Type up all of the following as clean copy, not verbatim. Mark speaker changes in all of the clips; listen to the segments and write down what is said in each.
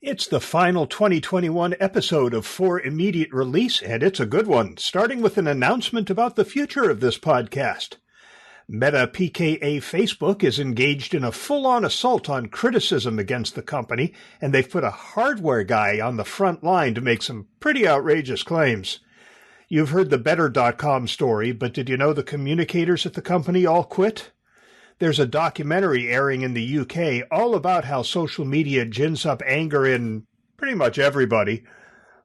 Speaker 1: It's the final 2021 episode of For Immediate Release, and it's a good one, starting with an announcement about the future of this podcast. Meta PKA Facebook is engaged in a full-on assault on criticism against the company, and they've put a hardware guy on the front line to make some pretty outrageous claims. You've heard the Bettercom story, but did you know the communicators at the company all quit? There's a documentary airing in the UK all about how social media gins up anger in pretty much everybody.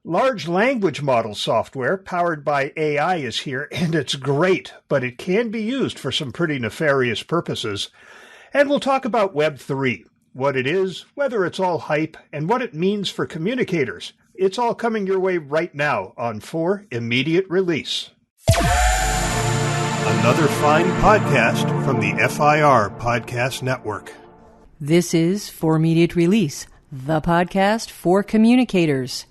Speaker 1: Large language model software powered by AI is here, and it's great, but it can be used for some pretty nefarious purposes. And we'll talk about Web3, what it is, whether it's all hype, and what it means for communicators. It's all coming your way right now on For Immediate Release. Another fine podcast from the FIR Podcast Network.
Speaker 2: This is For Immediate Release, the podcast for communicators.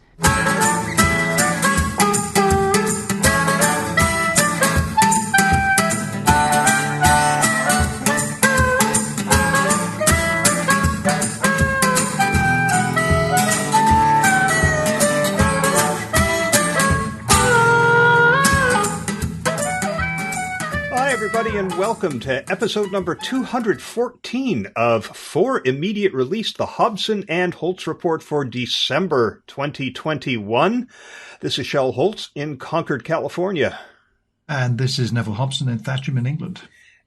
Speaker 1: And welcome to episode number 214 of For Immediate Release, the Hobson and Holtz Report for December 2021. This is Shel Holtz in Concord, California.
Speaker 3: And this is Neville Hobson in Thatcham in England.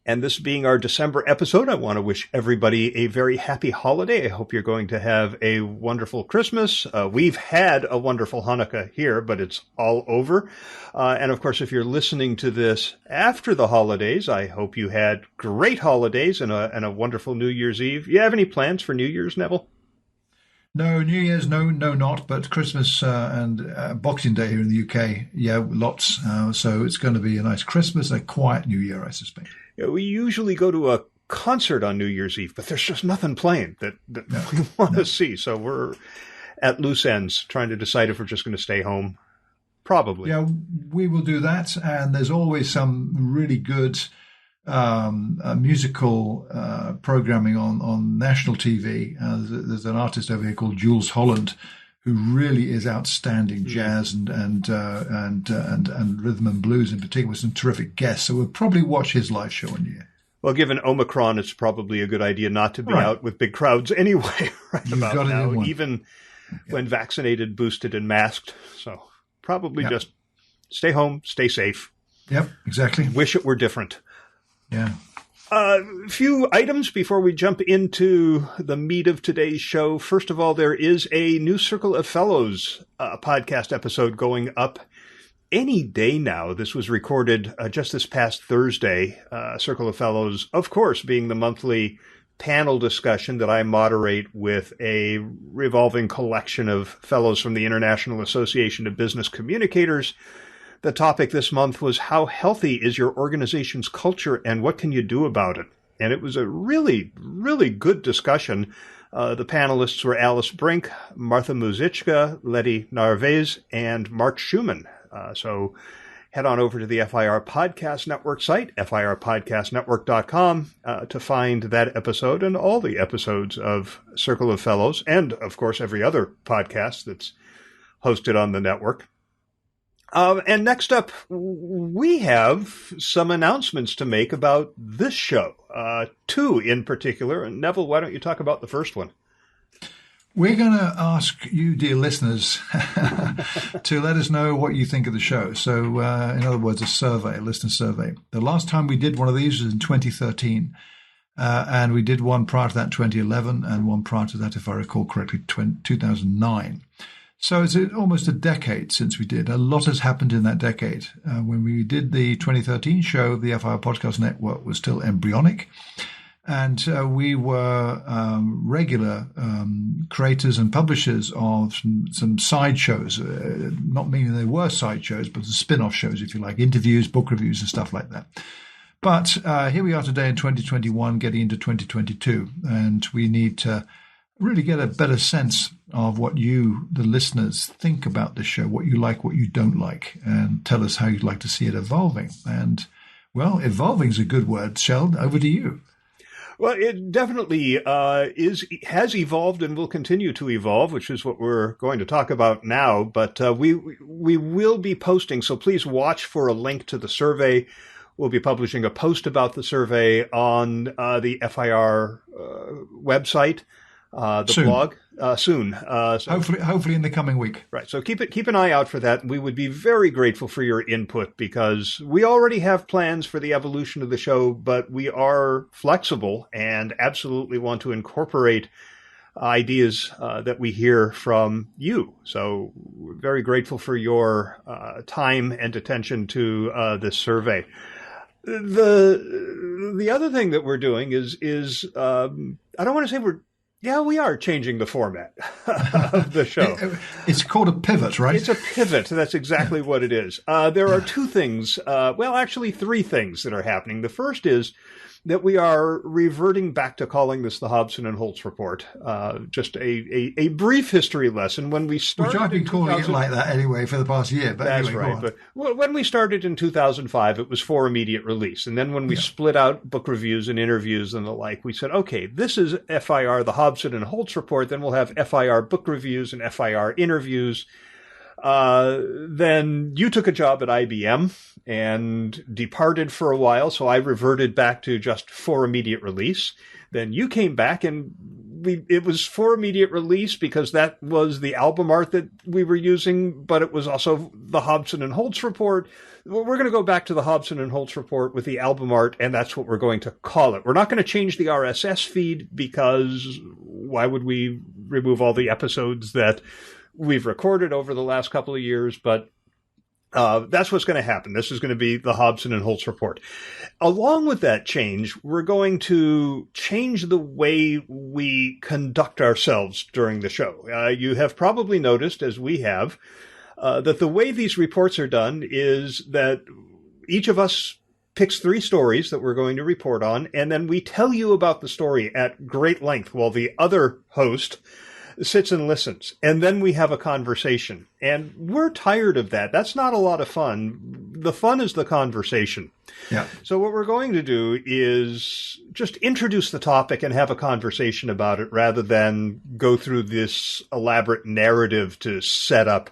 Speaker 1: And this being our December episode, I want to wish everybody a very happy holiday. I hope you're going to have a wonderful Christmas. We've had a wonderful Hanukkah here, but it's all over. And of course, if you're listening to this after the holidays, I hope you had great holidays and a wonderful New Year's Eve. You have any plans for New Year's, Neville?
Speaker 3: No, New Year's, no, not. But Christmas and Boxing Day here in the UK, yeah, lots. So it's going to be a nice Christmas, a quiet New Year, I suspect.
Speaker 1: Yeah, we usually go to a concert on New Year's Eve, but there's just nothing playing that we want to see. So we're at loose ends trying to decide if we're just going to stay home. Probably.
Speaker 3: Yeah, we will do that. And there's always some really good musical programming on national TV. There's an artist over here called Jules Holland, who really is outstanding jazz and rhythm and blues in particular, with some terrific guests. So we'll probably watch his live show in New Year.
Speaker 1: Well, given Omicron, it's probably a good idea not to be out with big crowds anyway right about now, even when vaccinated, boosted, and masked. So probably just stay home, stay safe.
Speaker 3: Yep, exactly.
Speaker 1: Wish it were different.
Speaker 3: Yeah.
Speaker 1: A few items before we jump into the meat of today's show. First of all, there is a new Circle of Fellows podcast episode going up any day now. This was recorded just this past Thursday. Circle of Fellows, of course, being the monthly panel discussion that I moderate with a revolving collection of fellows from the International Association of Business Communicators. The topic this month was how healthy is your organization's culture and what can you do about it? And it was a really, really good discussion. The panelists were Alice Brink, Martha Muzichka, Letty Narvaez, and Mark Schumann. So head on over to the FIR Podcast Network site, firpodcastnetwork.com, to find that episode and all the episodes of Circle of Fellows, and, of course, every other podcast that's hosted on the network. And next up, we have some announcements to make about this show, two in particular. And Neville, why don't you talk about the first one?
Speaker 3: We're going to ask you, dear listeners, to let us know what you think of the show. So, in other words, a listener survey. The last time we did one of these was in 2013, and we did one prior to that, 2011, and one prior to that, if I recall correctly, 2009. So it's almost a decade since we did. A lot has happened in that decade. When we did the 2013 show, the FIR Podcast Network was still embryonic. And we were regular creators and publishers of some side shows, not meaning they were side shows, but the spin-off shows, if you like, interviews, book reviews and stuff like that. But here we are today in 2021, getting into 2022, and we need to really get a better sense of what you, the listeners, think about the show, what you like, what you don't like, and tell us how you'd like to see it evolving. And, well, evolving is a good word. Sheldon, over to you.
Speaker 1: Well, it definitely has evolved and will continue to evolve, which is what we're going to talk about now. But we will be posting, so please watch for a link to the survey. We'll be publishing a post about the survey on the FIR website, the
Speaker 3: soon.
Speaker 1: blog soon.
Speaker 3: So hopefully in the coming week.
Speaker 1: Right. So keep an eye out for that. We would be very grateful for your input because we already have plans for the evolution of the show, but we are flexible and absolutely want to incorporate ideas that we hear from you. So we're very grateful for your time and attention to this survey. The other thing that we're doing is I don't want to say we are changing the format of the show.
Speaker 3: It's called a pivot, right?
Speaker 1: It's a pivot. That's exactly what it is. There are two things, actually three things that are happening. The first is that we are reverting back to calling this the Hobson and Holtz Report. Just a brief history lesson. When we started,
Speaker 3: which I've been calling it like that anyway for the past year. But
Speaker 1: that's
Speaker 3: anyway,
Speaker 1: right. But when we started in 2005, it was for immediate release. And then when we split out book reviews and interviews and the like, we said, okay, this is FIR, the Hobson and Holtz Report. Then we'll have FIR book reviews and FIR interviews. Then you took a job at IBM and departed for a while, so I reverted back to just for immediate release. Then you came back and it was for immediate release because that was the album art that we were using, but it was also the Hobson and Holtz Report. We're going to go back to the Hobson and Holtz Report with the album art, and that's what we're going to call it. We're not going to change the RSS feed because why would we remove all the episodes that we've recorded over the last couple of years, but that's what's going to happen. This is going to be the Hobson and Holtz Report. Along with that change, we're going to change the way we conduct ourselves during the show. You have probably noticed, as we have, that the way these reports are done is that each of us picks three stories that we're going to report on, and then we tell you about the story at great length while the other host sits and listens, and then we have a conversation. And we're tired of that. That's not a lot of fun. The fun is the conversation.
Speaker 3: Yeah.
Speaker 1: So what we're going to do is just introduce the topic and have a conversation about it rather than go through this elaborate narrative to set up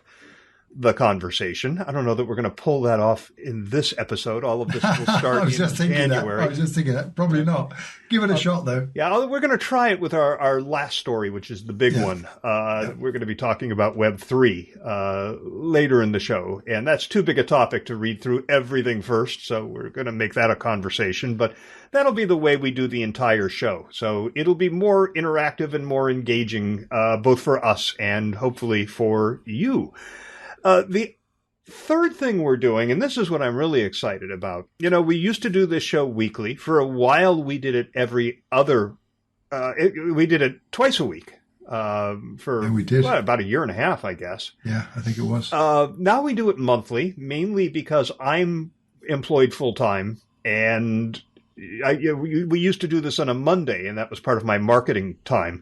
Speaker 1: the conversation. I don't know that we're going to pull that off in this episode. All of this will start in January.
Speaker 3: I was just thinking that. Probably not. Give it a shot, though.
Speaker 1: Yeah, we're going to try it with our last story, which is the big one. We're going to be talking about Web3 later in the show. And that's too big a topic to read through everything first. So we're going to make that a conversation. But that'll be the way we do the entire show. So it'll be more interactive and more engaging, both for us and hopefully for you. The third thing we're doing, and this is what I'm really excited about, we used to do this show weekly. For a while, we did it we did it twice a week
Speaker 3: we did.
Speaker 1: About a year and a half, I guess.
Speaker 3: Yeah, I think it was.
Speaker 1: Now we do it monthly, mainly because I'm employed full-time, and we used to do this on a Monday, and that was part of my marketing time.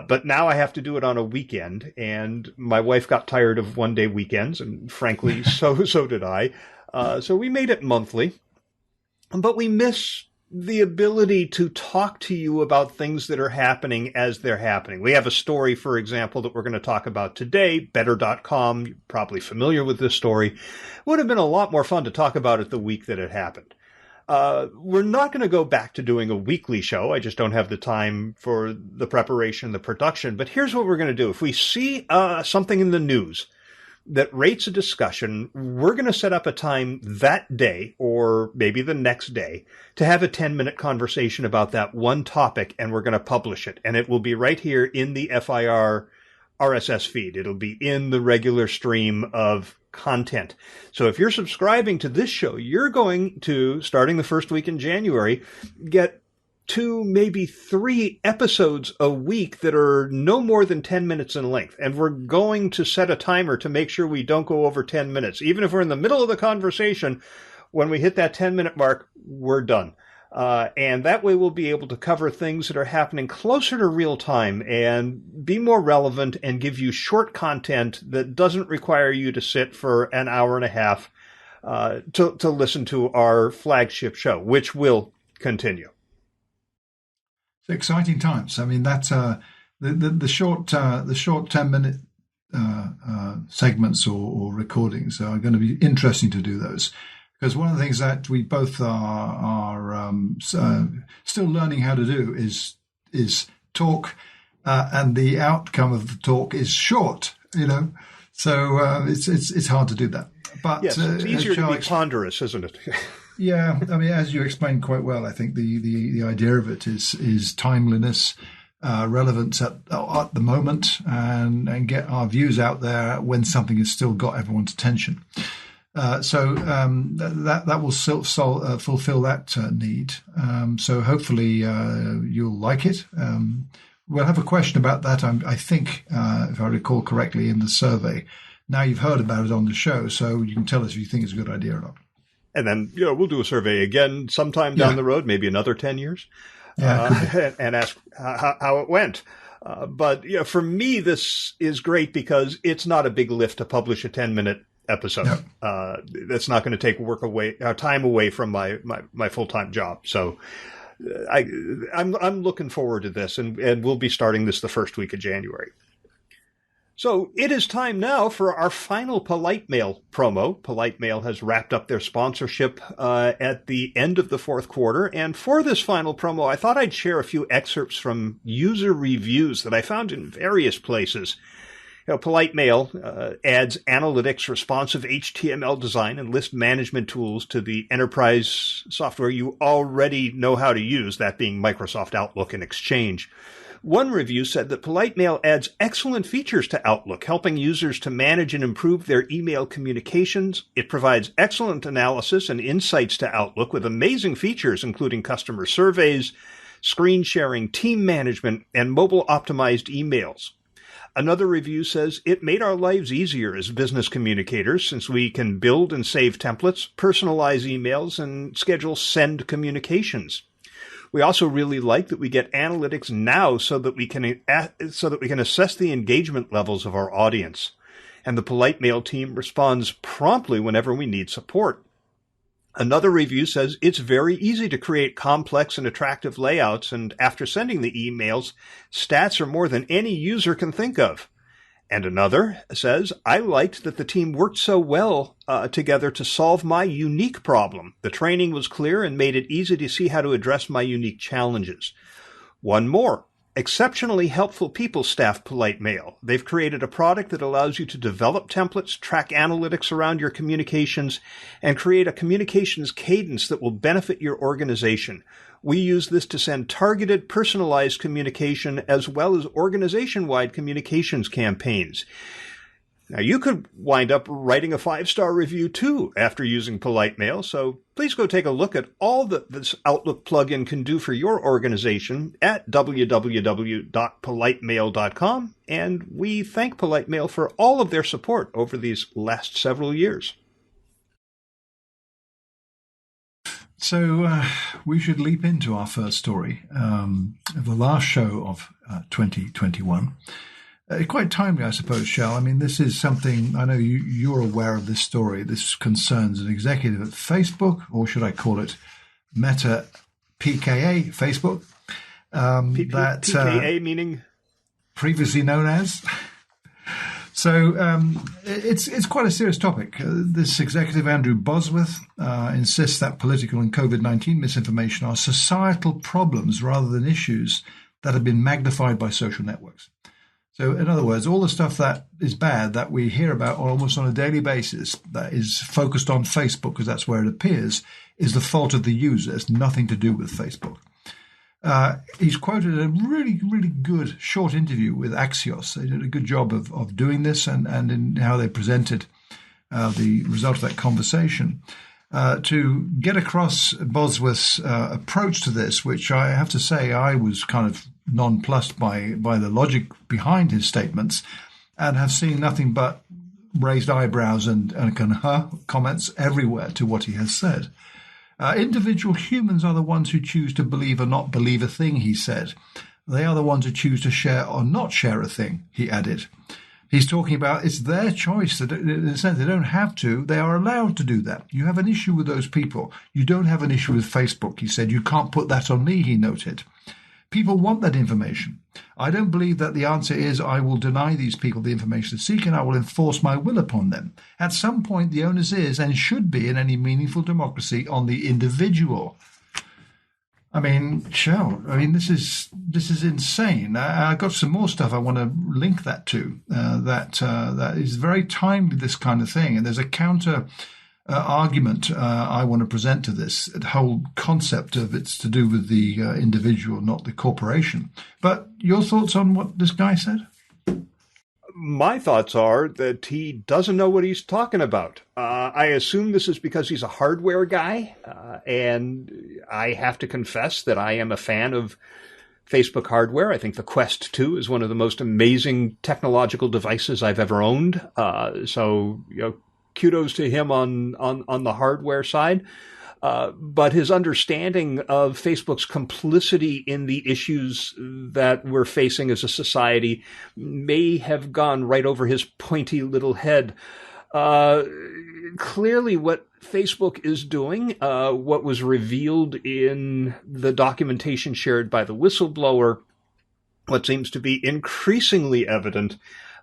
Speaker 1: But now I have to do it on a weekend, and my wife got tired of one-day weekends, and frankly, so did I. So we made it monthly, but we miss the ability to talk to you about things that are happening as they're happening. We have a story, for example, that we're going to talk about today, Bettercom. You're probably familiar with this story. Would have been a lot more fun to talk about it the week that it happened. We're not going to go back to doing a weekly show. I just don't have the time for the preparation, the production. But here's what we're going to do. If we see something in the news that rates a discussion, we're going to set up a time that day or maybe the next day to have a 10-minute conversation about that one topic, and we're going to publish it. And it will be right here in the FIR RSS feed. It'll be in the regular stream of content. So if you're subscribing to this show, you're going to, starting the first week in January, get 2, maybe 3 episodes a week that are no more than 10 minutes in length. And we're going to set a timer to make sure we don't go over 10 minutes. Even if we're in the middle of the conversation, when we hit that 10-minute mark, we're done. And that way we'll be able to cover things that are happening closer to real time and be more relevant and give you short content that doesn't require you to sit for an hour and a half to listen to our flagship show, which will continue.
Speaker 3: exciting times. I mean, that's the short 10-minute segments or recordings are going to be interesting to do those, because one of the things that we both are still learning how to do is talk, and the outcome of the talk is short. So it's hard to do that. But
Speaker 1: yes, it's easier to be ponderous, isn't it?
Speaker 3: Yeah, I mean, as you explained quite well, I think the idea of it is timeliness, relevance at the moment, and get our views out there when something has still got everyone's attention. So that will fulfill that need. So hopefully you'll like it. We'll have a question about that, I think, if I recall correctly, in the survey. Now you've heard about it on the show, so you can tell us if you think it's a good idea or not. And
Speaker 1: then we'll do a survey again sometime down the road, maybe another 10 years, and ask how it went. But for me, this is great because it's not a big lift to publish a 10-minute episode. No. That's not going to take time away from my full-time job. So I'm looking forward to this, and we'll be starting this the first week of January. So it is time now for our final Polite Mail promo. Polite Mail has wrapped up their sponsorship at the end of the fourth quarter. And for this final promo, I thought I'd share a few excerpts from user reviews that I found in various places. Polite Mail adds analytics, responsive HTML design, and list management tools to the enterprise software you already know how to use, that being Microsoft Outlook and Exchange. One review said that Polite Mail adds excellent features to Outlook, helping users to manage and improve their email communications. It provides excellent analysis and insights to Outlook with amazing features, including customer surveys, screen sharing, team management, and mobile-optimized emails. Another review says it made our lives easier as business communicators since we can build and save templates, personalize emails, and schedule send communications. We also really like that we get analytics now so that we can assess the engagement levels of our audience. And the Polite Mail team responds promptly whenever we need support. Another review says it's very easy to create complex and attractive layouts, and after sending the emails, stats are more than any user can think of. And another says, I liked that the team worked so well together to solve my unique problem. The training was clear and made it easy to see how to address my unique challenges. One more. Exceptionally helpful people staff Polite Mail. They've created a product that allows you to develop templates, track analytics around your communications, and create a communications cadence that will benefit your organization. We use this to send targeted, personalized communication as well as organization-wide communications campaigns. Now, you could wind up writing a 5-star review, too, after using Polite Mail, so please go take a look at all that this Outlook plugin can do for your organization at www.politemail.com, and we thank Polite Mail for all of their support over these last several years.
Speaker 3: So we should leap into our first story of the last show of 2021. Quite timely, I suppose, Shell. I mean, this is something, I know you're aware of this story. This concerns an executive at Facebook, or should I call it Meta PKA Facebook.
Speaker 1: PKA meaning?
Speaker 3: Previously known as. So it's quite a serious topic. This executive, Andrew Bosworth, insists that political and COVID-19 misinformation are societal problems rather than issues that have been magnified by social networks. So in other words, all the stuff that is bad that we hear about almost on a daily basis that is focused on Facebook, because that's where it appears, is the fault of the user. It's nothing to do with Facebook. He's quoted a really, really good short interview with Axios. They did a good job of doing this and in how they presented the result of that conversation to get across Bosworth's approach to this, which I have to say I was kind of nonplussed by the logic behind his statements and have seen nothing but raised eyebrows and comments everywhere to what he has said. Individual humans are the ones who choose to believe or not believe a thing, he said. They are the ones who choose to share or not share a thing, he added. He's talking about it's their choice. In a sense, they don't have to. They are allowed to do that. You have an issue with those people. You don't have an issue with Facebook, he said. You can't put that on me, he noted. People want that information. I don't believe that the answer is I will deny these people the information they seek and I will enforce my will upon them. At some point, the onus is and should be in any meaningful democracy on the individual. I mean, this is insane. I've got some more stuff I want to link that to. That is very timely, this kind of thing. And there's a counter argument I want to present to this. The whole concept of it's to do with the individual, not the corporation. But your thoughts on what this guy said?
Speaker 1: My thoughts are that he doesn't know what he's talking about. I assume this is because he's a hardware guy, and I have to confess that I am a fan of Facebook hardware. I think the Quest 2 is one of the most amazing technological devices I've ever owned. So kudos to him on the hardware side. But his understanding of Facebook's complicity in the issues that we're facing as a society may have gone right over his pointy little head. Clearly, what Facebook is doing, what was revealed in the documentation shared by the whistleblower, what seems to be increasingly evident,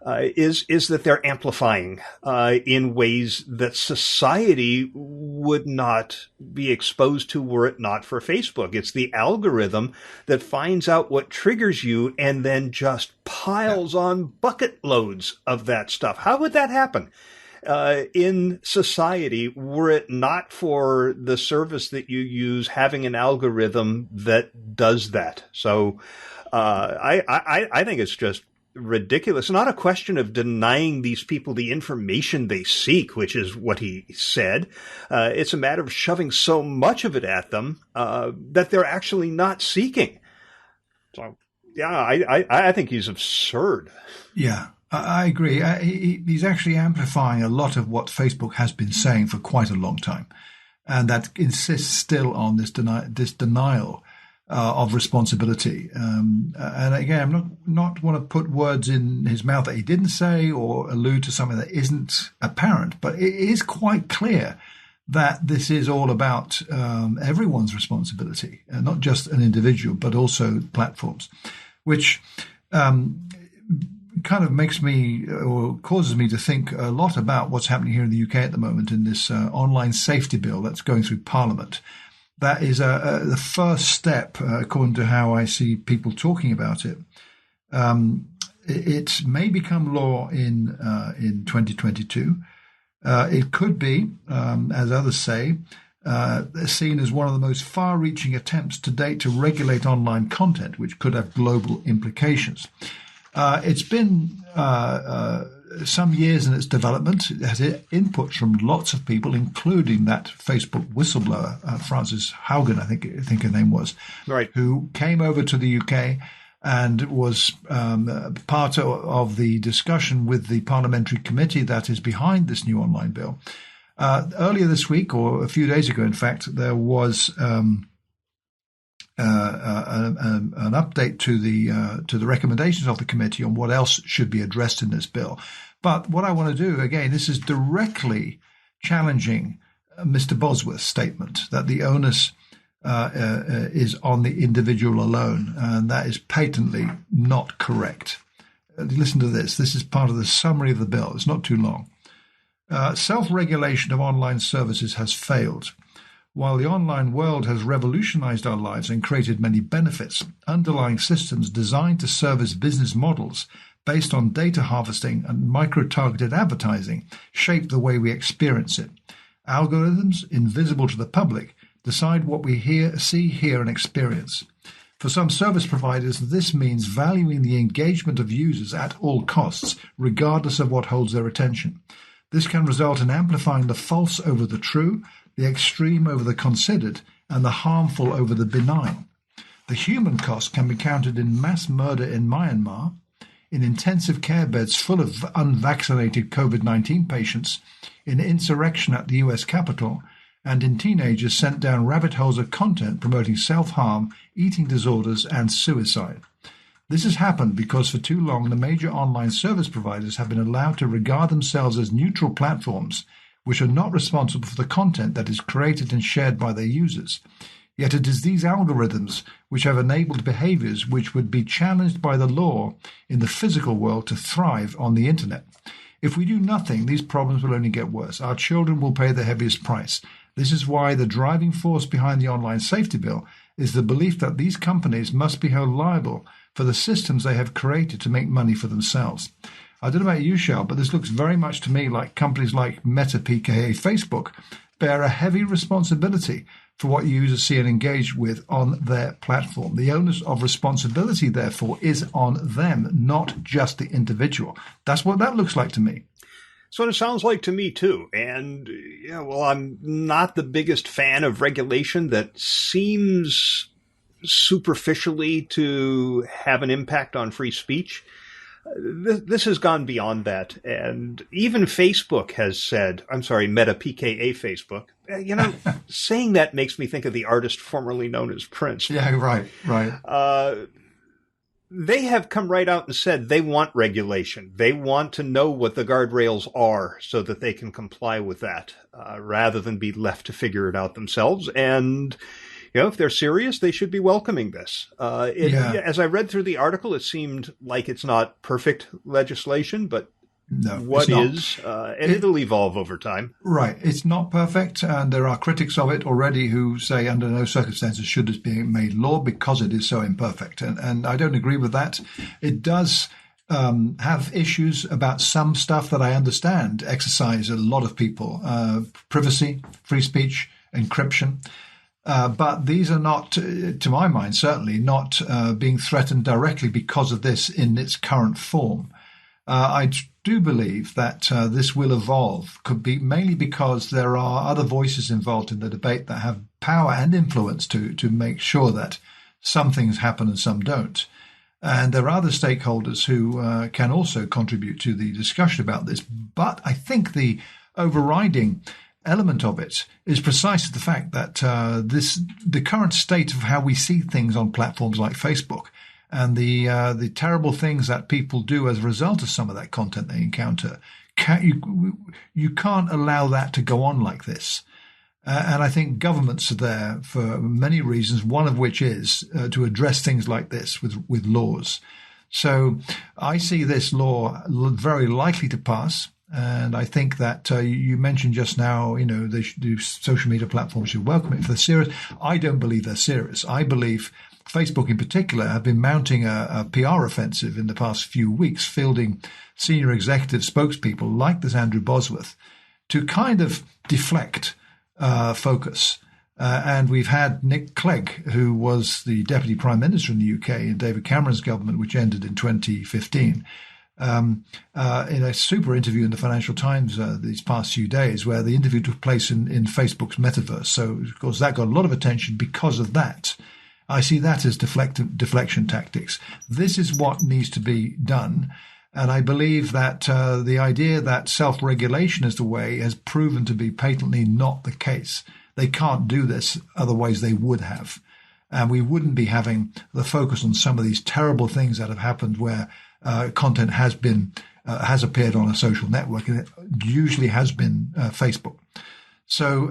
Speaker 1: is that they're amplifying in ways that society would not be exposed to were it not for Facebook. It's the algorithm that finds out what triggers you and then just piles on bucket loads of that stuff. How would that happen in society were it not for the service that you use having an algorithm that does that? So I think it's just ridiculous. Not a question of denying these people the information they seek, which is what he said. It's a matter of shoving so much of it at them that they're actually not seeking. So, yeah, I think he's absurd.
Speaker 3: Yeah, I agree. He's actually amplifying a lot of what Facebook has been saying for quite a long time, and that insists still on this denial of responsibility. And again, I'm not want to put words in his mouth that he didn't say or allude to something that isn't apparent, but it is quite clear that this is all about everyone's responsibility, not just an individual, but also platforms, which kind of makes me or causes me to think a lot about what's happening here in the UK at the moment in this online safety bill that's going through Parliament. That is the first step, according to how I see people talking about it. It may become law in 2022. It could be, as others say, seen as one of the most far-reaching attempts to date to regulate online content, which could have global implications. It's been some years in its development. It has inputs from lots of people, including that Facebook whistleblower, Frances Haugen, I think her name was,
Speaker 1: right,
Speaker 3: who came over to the UK and was part of the discussion with the parliamentary committee that is behind this new online bill. Earlier this week, or a few days ago, in fact, there was an update to the recommendations of the committee on what else should be addressed in this bill. But what I want to do, again, this is directly challenging Mr. Bosworth's statement that the onus is on the individual alone, and that is patently not correct. Listen to this. This is part of the summary of the bill. It's not too long. Self-regulation of online services has failed. While the online world has revolutionized our lives and created many benefits, underlying systems designed to serve as business models based on data harvesting and micro-targeted advertising shape the way we experience it. Algorithms, invisible to the public, decide what we see, hear, and experience. For some service providers, this means valuing the engagement of users at all costs, regardless of what holds their attention. This can result in amplifying the false over the true, the extreme over the considered, and the harmful over the benign. The human cost can be counted in mass murder in Myanmar, in intensive care beds full of unvaccinated COVID-19 patients, in insurrection at the US Capitol, and in teenagers sent down rabbit holes of content promoting self-harm, eating disorders, and suicide. This has happened because for too long the major online service providers have been allowed to regard themselves as neutral platforms which are not responsible for the content that is created and shared by their users. Yet it is these algorithms which have enabled behaviors which would be challenged by the law in the physical world to thrive on the internet. If we do nothing, these problems will only get worse. Our children will pay the heaviest price. This is why the driving force behind the online safety bill is the belief that these companies must be held liable for the systems they have created to make money for themselves. I don't know about you, Shell, but this looks very much to me like companies like Meta, PKA, Facebook bear a heavy responsibility for what users see and engage with on their platform. The onus of responsibility, therefore, is on them, not just the individual. That's what that looks like to me.
Speaker 1: That's what it sounds like to me, too. And, yeah, well, I'm not the biggest fan of regulation that seems superficially to have an impact on free speech. This has gone beyond that. And even Facebook has said, I'm sorry, Meta, PKA Facebook, saying that makes me think of the artist formerly known as Prince.
Speaker 3: Yeah, right.
Speaker 1: They have come right out and said they want regulation. They want to know what the guardrails are so that they can comply with that, rather than be left to figure it out themselves. And, if they're serious, they should be welcoming this. As I read through the article, it seemed like it's not perfect legislation, but
Speaker 3: no,
Speaker 1: what is, and it'll evolve over time.
Speaker 3: Right. It's not perfect, and there are critics of it already who say under no circumstances should it be made law because it is so imperfect. And I don't agree with that. It does have issues about some stuff that I understand exercise a lot of people, privacy, free speech, encryption. But these are not, to my mind, certainly not being threatened directly because of this in its current form. I do believe that this will evolve, could be mainly because there are other voices involved in the debate that have power and influence to make sure that some things happen and some don't. And there are other stakeholders who can also contribute to the discussion about this. But I think the overriding element of it is precisely the fact that the current state of how we see things on platforms like Facebook and the terrible things that people do as a result of some of that content they encounter, you can't allow that to go on like this. And I think governments are there for many reasons, one of which is to address things like this with laws. So I see this law very likely to pass. And I think that you mentioned just now, the social media platforms should welcome it if they're serious. I don't believe they're serious. I believe Facebook in particular have been mounting a PR offensive in the past few weeks, fielding senior executive spokespeople like this Andrew Bosworth to kind of deflect focus. And we've had Nick Clegg, who was the Deputy Prime Minister in the UK in David Cameron's government, which ended in 2015. In a super interview in the Financial Times these past few days, where the interview took place in Facebook's metaverse. So, of course, that got a lot of attention because of that. I see that as deflection tactics. This is what needs to be done. And I believe that the idea that self-regulation is the way has proven to be patently not the case. They can't do this, otherwise they would have. And we wouldn't be having the focus on some of these terrible things that have happened where content has appeared on a social network, and it usually has been Facebook. So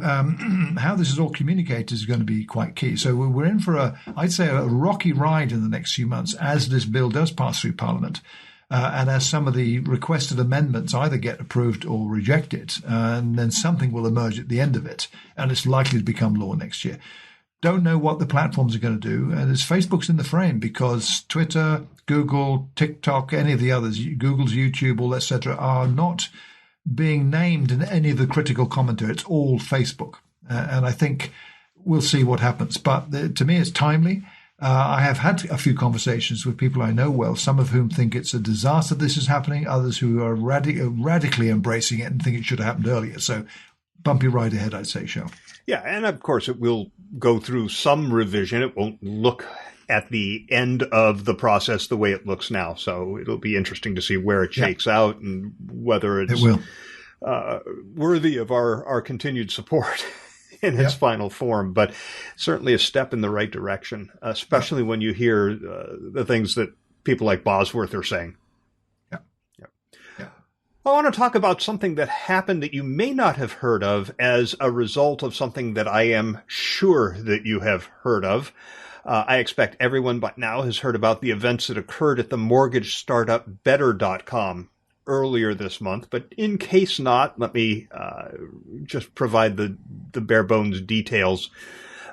Speaker 3: how this is all communicated is going to be quite key. So we're in for I'd say a rocky ride in the next few months as this bill does pass through Parliament, and as some of the requested amendments either get approved or rejected, and then something will emerge at the end of it, and it's likely to become law next year. Don't know what the platforms are going to do, and it's Facebook's in the frame because Twitter, Google, TikTok, any of the others, Google's YouTube, all etc., are not being named in any of the critical commentary. It's all Facebook, and I think we'll see what happens. But to me, it's timely. I have had a few conversations with people I know well, some of whom think it's a disaster this is happening, others who are radically embracing it and think it should have happened earlier. So bumpy ride ahead, I'd say, Shell.
Speaker 1: Yeah, and of course it will go through some revision. It won't look at the end of the process the way it looks now. So it'll be interesting to see where it shakes out and whether it's worthy of our continued support in its final form. But certainly a step in the right direction, especially when you hear the things that people like Bosworth are saying. I want to talk about something that happened that you may not have heard of as a result of something that I am sure that you have heard of. I expect everyone by now has heard about the events that occurred at the mortgage startup Bettercom earlier this month. But in case not, let me just provide the bare bones details.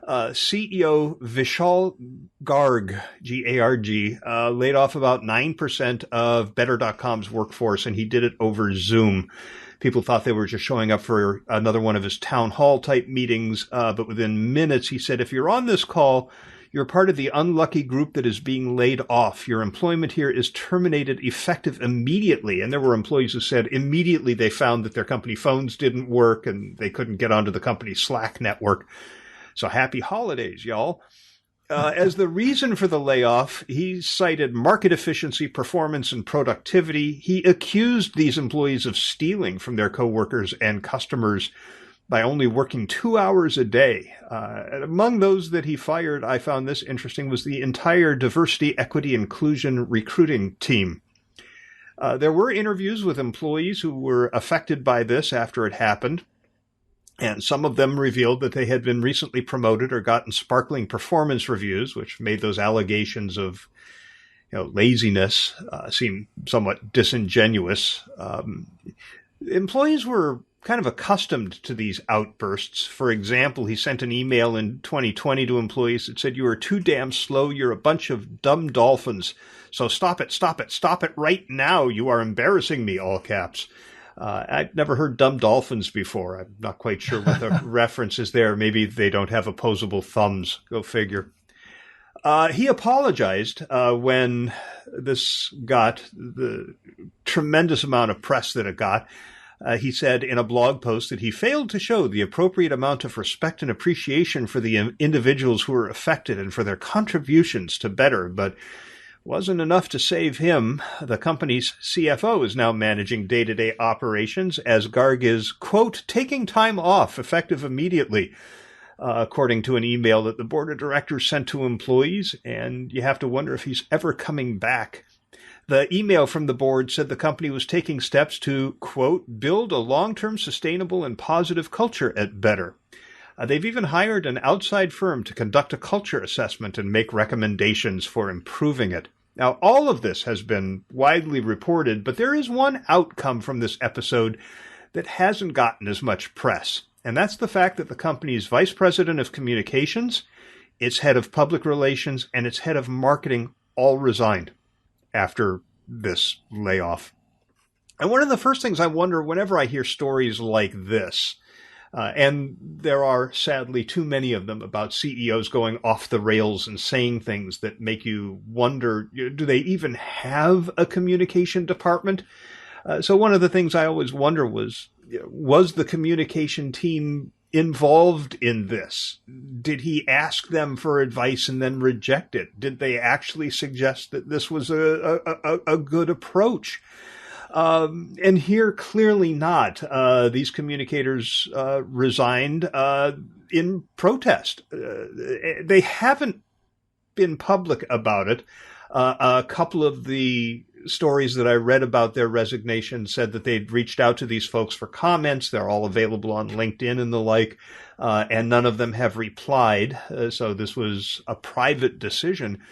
Speaker 1: CEO Vishal Garg, G-A-R-G, laid off about 9% of Better.com's workforce, and he did it over Zoom. People thought they were just showing up for another one of his town hall type meetings, but within minutes he said, if you're on this call, you're part of the unlucky group that is being laid off. Your employment here is terminated effective immediately. And there were employees who said immediately they found that their company phones didn't work and they couldn't get onto the company Slack network. So happy holidays, y'all. As the reason for the layoff, he cited market efficiency, performance, and productivity. He accused these employees of stealing from their coworkers and customers by only working 2 hours a day. And among those that he fired, I found this interesting, was the entire diversity, equity, inclusion recruiting team. There were interviews with employees who were affected by this after it happened. And some of them revealed that they had been recently promoted or gotten sparkling performance reviews, which made those allegations of laziness seem somewhat disingenuous. Employees were kind of accustomed to these outbursts. For example, he sent an email in 2020 to employees that said, "You are too damn slow. You're a bunch of dumb dolphins. So stop it right now. You are embarrassing me," all caps. I've never heard dumb dolphins before. I'm not quite sure what the reference is there. Maybe they don't have opposable thumbs. Go figure. He apologized when this got the tremendous amount of press that it got. He said in a blog post that he failed to show the appropriate amount of respect and appreciation for the individuals who were affected and for their contributions to Better, but wasn't enough to save him. The company's CFO is now managing day-to-day operations as Garg is, quote, taking time off effective immediately, according to an email that the board of directors sent to employees, and you have to wonder if he's ever coming back. The email from the board said the company was taking steps to, quote, build a long-term sustainable and positive culture at Better. They've even hired an outside firm to conduct a culture assessment and make recommendations for improving it. Now, all of this has been widely reported, but there is one outcome from this episode that hasn't gotten as much press, and that's the fact that the company's vice president of communications, its head of public relations, and its head of marketing all resigned after this layoff. And one of the first things I wonder whenever I hear stories like this, and there are sadly too many of them about CEOs going off the rails and saying things that make you wonder, do they even have a communication department? So one of the things I always wonder was the communication team involved in this? Did he ask them for advice and then reject it? Did they actually suggest that this was a good approach? And here, clearly not. These communicators resigned in protest. They haven't been public about it. A couple of the stories that I read about their resignation said that they'd reached out to these folks for comments. They're all available on LinkedIn and the like, and none of them have replied. So this was a private decision.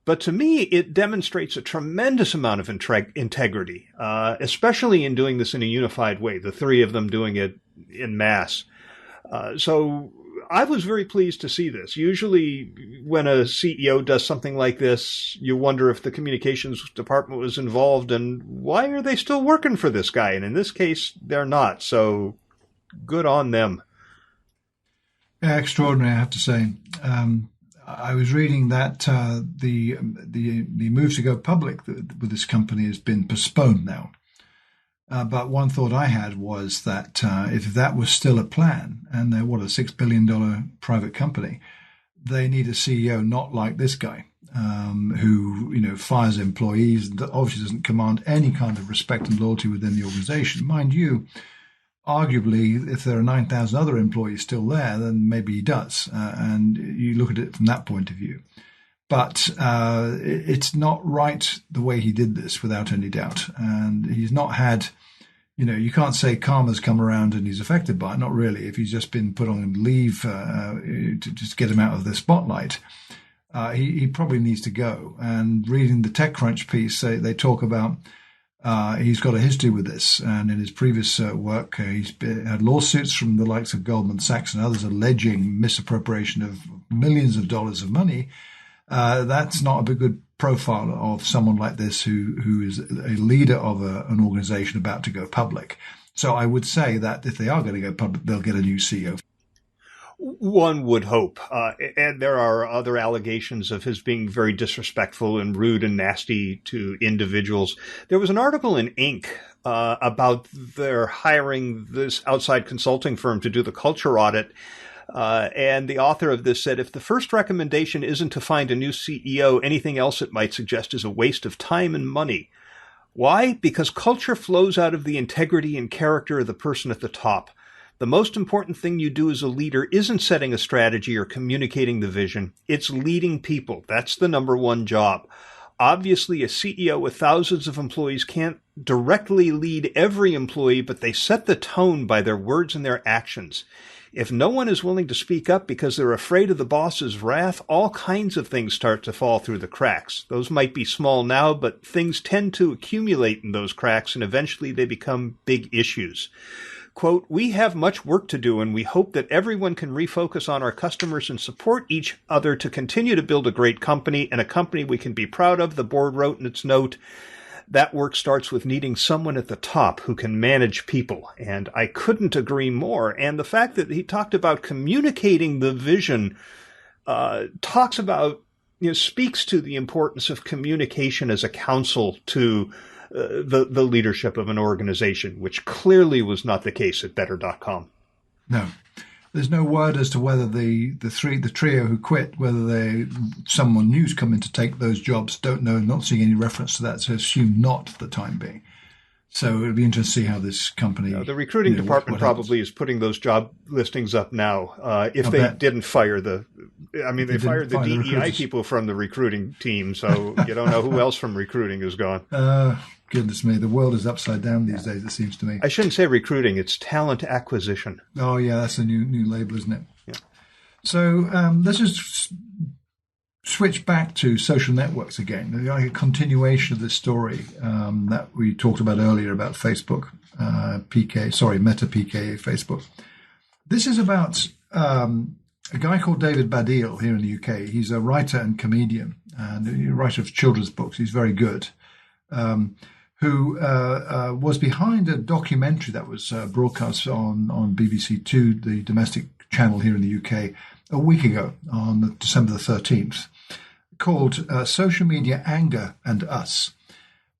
Speaker 1: But to me, it demonstrates a tremendous amount of integrity, especially in doing this in a unified way, the three of them doing it en masse. So I was very pleased to see this. Usually when a CEO does something like this, you wonder if the communications department was involved and why are they still working for this guy? And in this case, they're not. So good on them.
Speaker 3: Yeah, extraordinary, I have to say. I was reading that the move to go public with this company has been postponed now. But one thought I had was that if that was still a plan, and they're, a $6 billion private company, they need a CEO not like this guy, who fires employees and obviously doesn't command any kind of respect and loyalty within the organization. Mind you, arguably, if there are 9,000 other employees still there, then maybe he does. And you look at it from that point of view. But it's not right the way he did this, without any doubt. And he's not had You can't say karma's come around and he's affected by it. Not really. If he's just been put on leave to just get him out of the spotlight, he probably needs to go. And reading the TechCrunch piece, they talk about he's got a history with this. And in his previous work, he's had lawsuits from the likes of Goldman Sachs and others alleging misappropriation of millions of dollars of money. That's not a good profile of someone like this who is a leader of an organization about to go public. So I would say that if they are going to go public, they'll get a new CEO.
Speaker 1: One would hope. And there are other allegations of his being very disrespectful and rude and nasty to individuals. There was an article in Inc. About their hiring this outside consulting firm to do the culture audit. And the author of this said, if the first recommendation isn't to find a new CEO, anything else it might suggest is a waste of time and money. Why? Because culture flows out of the integrity and character of the person at the top. The most important thing you do as a leader isn't setting a strategy or communicating the vision. It's leading people. That's the number one job. Obviously, a CEO with thousands of employees can't directly lead every employee, but they set the tone by their words and their actions. If no one is willing to speak up because they're afraid of the boss's wrath, all kinds of things start to fall through the cracks. Those might be small now, but things tend to accumulate in those cracks, and eventually they become big issues. Quote, we have much work to do, and we hope that everyone can refocus on our customers and support each other to continue to build a great company and a company we can be proud of, the board wrote in its note. That work starts with needing someone at the top who can manage people. And I couldn't agree more. And the fact that he talked about communicating the vision talks about, speaks to the importance of communication as a counsel to the leadership of an organization, which clearly was not the case at Better.com.
Speaker 3: No. There's no word as to whether the trio who quit, whether someone new's come in to take those jobs. Don't know. Not seeing any reference to that. So assume not for the time being. So it'll be interesting to see how this company.
Speaker 1: The recruiting department probably is putting those job listings up now. If they didn't fire they fired the DEI people from the recruiting team. So you don't know who else from recruiting is gone.
Speaker 3: Goodness me, the world is upside down these days, it seems to me.
Speaker 1: I shouldn't say recruiting, it's talent acquisition.
Speaker 3: Oh, yeah, that's a new label, isn't it?
Speaker 1: Yeah.
Speaker 3: So let's just switch back to social networks again, like a continuation of this story that we talked about earlier about Facebook, Meta PK, Facebook. This is about a guy called David Baddiel here in the UK. He's a writer and comedian, and a writer of children's books. He's very good. Who was behind a documentary that was broadcast on BBC Two, the domestic channel here in the UK, a week ago on December the 13th, called Social Media, Anger and Us.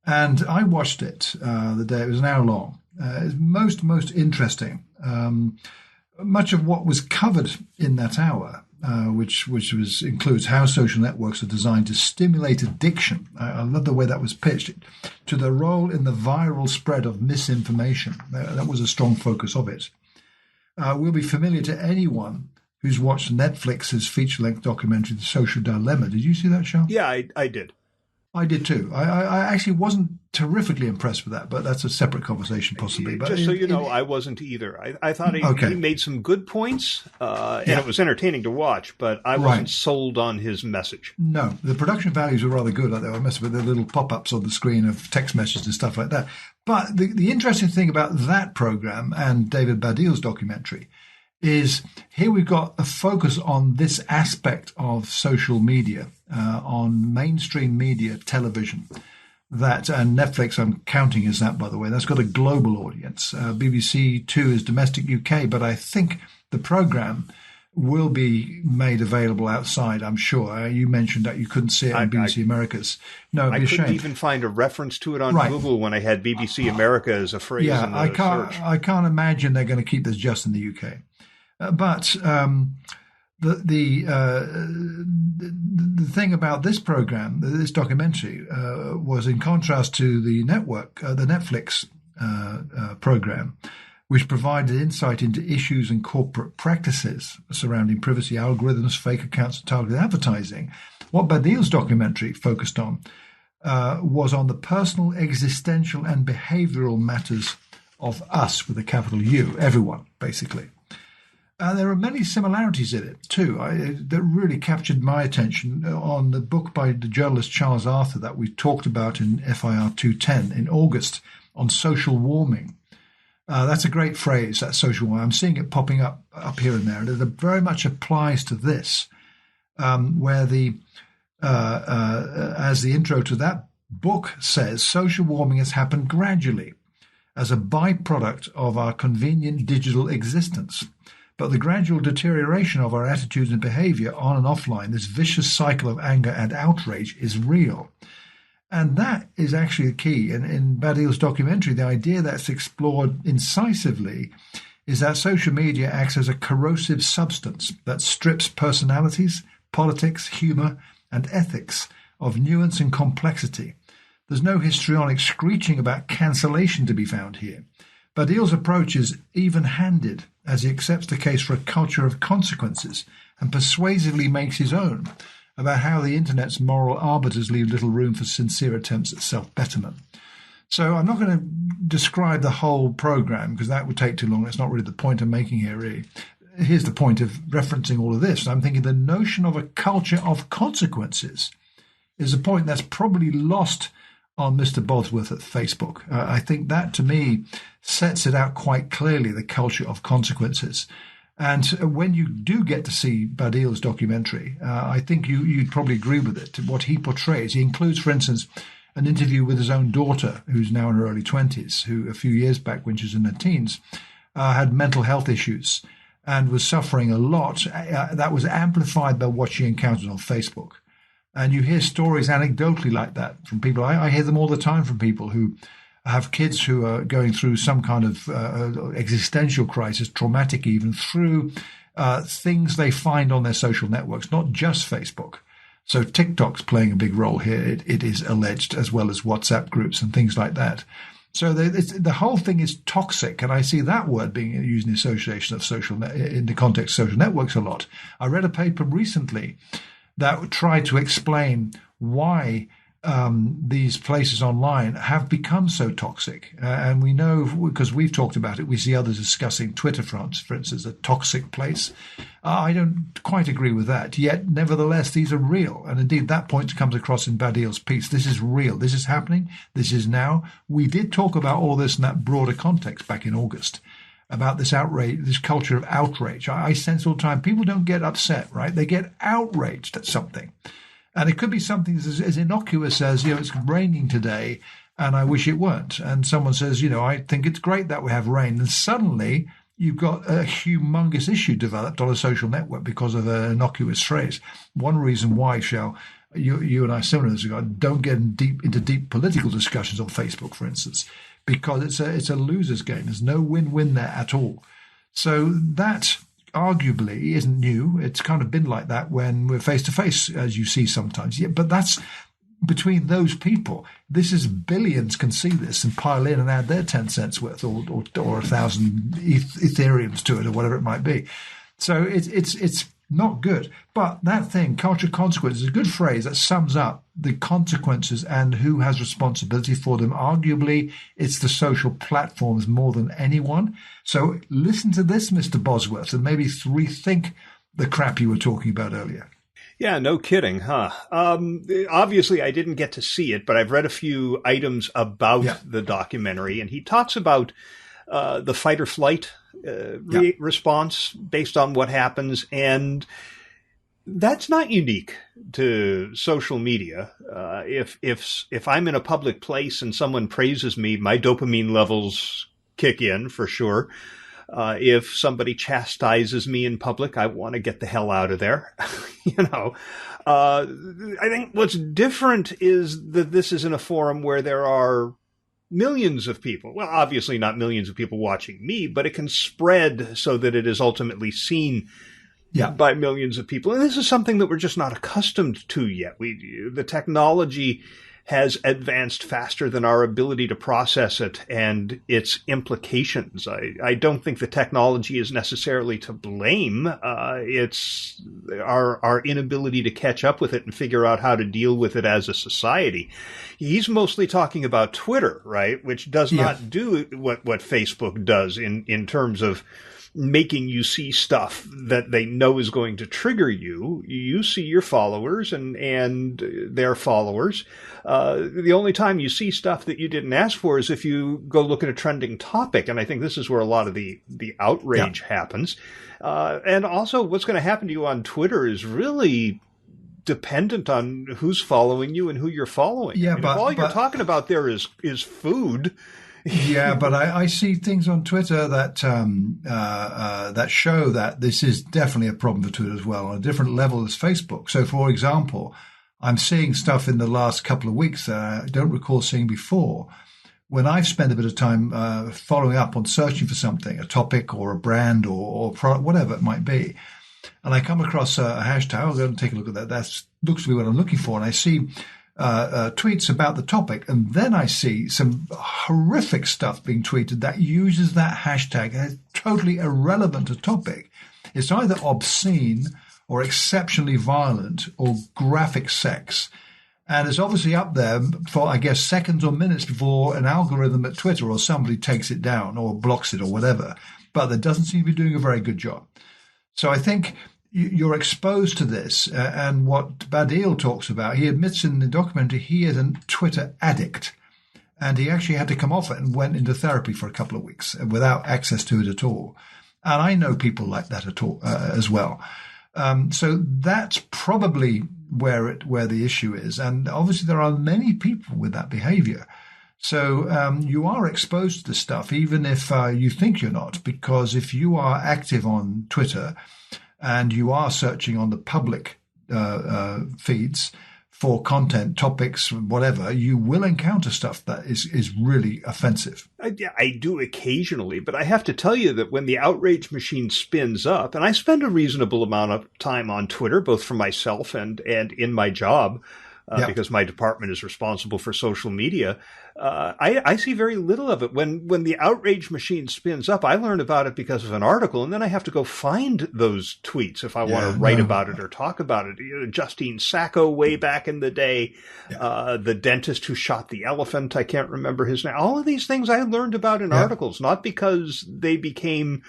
Speaker 3: And I watched it the day. It was an hour long. It's most interesting. Much of what was covered in that hour, which includes how social networks are designed to stimulate addiction. I love the way that was pitched, to the role in the viral spread of misinformation. That was a strong focus of it. Will be familiar to anyone who's watched Netflix's feature-length documentary, The Social Dilemma. Did you see that, Sean?
Speaker 1: Yeah, I did.
Speaker 3: I did too. I actually wasn't terrifically impressed with that, but that's a separate conversation possibly. But
Speaker 1: just so you know, I wasn't either. I thought he made some good points, and it was entertaining to watch, but I wasn't sold on his message.
Speaker 3: No, the production values were rather good. Like I must have the little pop-ups on the screen of text messages and stuff like that. But the interesting thing about that program and David Baddiel's documentary is here we've got a focus on this aspect of social media, on mainstream media, television, that, and Netflix I'm counting as that, by the way, that's got a global audience. BBC Two is domestic UK, but I think the program will be made available outside, I'm sure. You mentioned that you couldn't see it on BBC America's. No, it'd be a shame.
Speaker 1: I couldn't even find a reference to it on Google when I had BBC America as a phrase in the search.
Speaker 3: I can't imagine they're going to keep this just in the UK. But the thing about this program, this documentary, was in contrast to the Netflix program, which provided insight into issues and corporate practices surrounding privacy, algorithms, fake accounts, and targeted advertising. What Baddiel's documentary focused on was on the personal, existential, and behavioral matters of us with a capital U, everyone, basically. There are many similarities in it, too, that really captured my attention on the book by the journalist Charles Arthur that we talked about in FIR 210 in August on social warming. That's a great phrase, that social warming. I'm seeing it popping up here and there, and it very much applies to this, where as the intro to that book says, social warming has happened gradually as a byproduct of our convenient digital existence. But the gradual deterioration of our attitudes and behavior on and offline, this vicious cycle of anger and outrage, is real. And that is actually the key. In Baddiel's documentary, the idea that's explored incisively is that social media acts as a corrosive substance that strips personalities, politics, humor, and ethics of nuance and complexity. There's no histrionic screeching about cancellation to be found here. Baddiel's approach is even-handed as he accepts the case for a culture of consequences and persuasively makes his own about how the internet's moral arbiters leave little room for sincere attempts at self-betterment. So I'm not going to describe the whole program because that would take too long. That's not really the point I'm making here, really. Here's the point of referencing all of this. I'm thinking the notion of a culture of consequences is a point that's probably lost on Mr. Bosworth at Facebook. I think that, to me, sets it out quite clearly, the culture of consequences. And when you do get to see Baddiel's documentary, I think you'd probably agree with it, what he portrays. He includes, for instance, an interview with his own daughter, who's now in her early 20s, who a few years back, when she was in her teens, had mental health issues and was suffering a lot. That was amplified by what she encountered on Facebook. And you hear stories anecdotally like that from people. I hear them all the time from people who have kids who are going through some kind of existential crisis, traumatic even, through things they find on their social networks, not just Facebook. So TikTok's playing a big role here, it is alleged, as well as WhatsApp groups and things like that. So the whole thing is toxic, and I see that word being used in the association of in the context of social networks a lot. I read a paper recently that tried to explain why these places online have become so toxic. And we know, because we've talked about it, we see others discussing Twitter, for instance, a toxic place. I don't quite agree with that. Yet, nevertheless, these are real. And indeed, that point comes across in Baddiel's piece. This is real. This is happening. This is now. We did talk about all this in that broader context back in August, about this outrage, this culture of outrage. I sense all the time, people don't get upset, right? They get outraged at something. And it could be something as innocuous as, it's raining today and I wish it weren't. And someone says, I think it's great that we have rain. And suddenly you've got a humongous issue developed on a social network because of an innocuous phrase. One reason why, you and I, similar to this, don't get into deep political discussions on Facebook, for instance, because it's a loser's game. There's no win-win there at all. So that arguably isn't new. It's kind of been like that when we're face-to-face, as you see sometimes. Yeah, but that's between those people. This is billions can see this and pile in and add their 10 cents worth or 1,000 Ethereums to it or whatever it might be. So it's not good. But that thing, culture consequences, is a good phrase that sums up the consequences and who has responsibility for them. Arguably, it's the social platforms more than anyone. So listen to this, Mr. Bosworth, and maybe rethink the crap you were talking about earlier.
Speaker 1: Yeah, no kidding, huh? Obviously, I didn't get to see it, but I've read a few items about the documentary, and he talks about the fight or flight response based on what happens. And that's not unique to social media. If I'm in a public place and someone praises me, my dopamine levels kick in for sure. If somebody chastises me in public, I want to get the hell out of there. I think what's different is that this is in a forum where there are millions of people. Well, obviously not millions of people watching me, but it can spread so that it is ultimately seen by millions of people. And this is something that we're just not accustomed to yet. The technology has advanced faster than our ability to process it and its implications. I don't think the technology is necessarily to blame. It's our inability to catch up with it and figure out how to deal with it as a society. He's mostly talking about Twitter, right? Which does not do what Facebook does in terms of making you see stuff that they know is going to trigger you. You see your followers and their followers. The only time you see stuff that you didn't ask for is if you go look at a trending topic. And I think this is where a lot of the outrage happens. And also what's going to happen to you on Twitter is really dependent on who's following you and who you're following.
Speaker 3: Yeah,
Speaker 1: I mean, if all you're talking about there is food.
Speaker 3: Yeah, but I see things on Twitter that that show that this is definitely a problem for Twitter as well, on a different level as Facebook. So, for example, I'm seeing stuff in the last couple of weeks that I don't recall seeing before. When I've spent a bit of time following up on searching for something, a topic or a brand or product, whatever it might be, and I come across a hashtag, I'll go and take a look at that. That looks to be what I'm looking for, and I see tweets about the topic, and then I see some horrific stuff being tweeted that uses that hashtag and is totally irrelevant to topic. It's either obscene or exceptionally violent or graphic sex. And it's obviously up there for, I guess, seconds or minutes before an algorithm at Twitter or somebody takes it down or blocks it or whatever. But that doesn't seem to be doing a very good job. So I think you're exposed to this, and what Badil talks about, he admits in the documentary he is a Twitter addict, and he actually had to come off it and went into therapy for a couple of weeks without access to it at all. And I know people like that at all as well. So that's probably where the issue is, and obviously there are many people with that behavior. So you are exposed to this stuff, even if you think you're not, because if you are active on Twitter and you are searching on the public feeds for content, topics, whatever, you will encounter stuff that is really offensive.
Speaker 1: I do occasionally, but I have to tell you that when the outrage machine spins up, and I spend a reasonable amount of time on Twitter, both for myself and in my job, because my department is responsible for social media, I see very little of it. When the outrage machine spins up, I learn about it because of an article, and then I have to go find those tweets if I want to write about it or talk about it. You know, Justine Sacco way back in the day, the dentist who shot the elephant, I can't remember his name. All of these things I learned about in articles, not because they became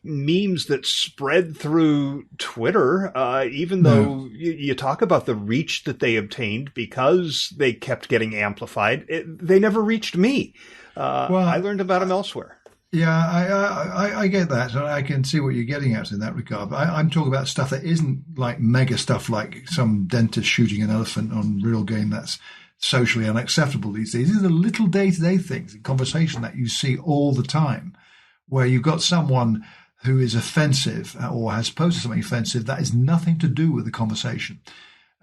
Speaker 1: memes that spread through Twitter, even though you talk about the reach that they obtained because they kept getting amplified. They never reached me. I learned about them elsewhere.
Speaker 3: Yeah, I get that. And I can see what you're getting at in that regard. But I'm talking about stuff that isn't like mega stuff, like some dentist shooting an elephant on real game that's socially unacceptable these days. These are the little day-to-day things in conversation that you see all the time, where you've got someone who is offensive or has posted something offensive that has nothing to do with the conversation.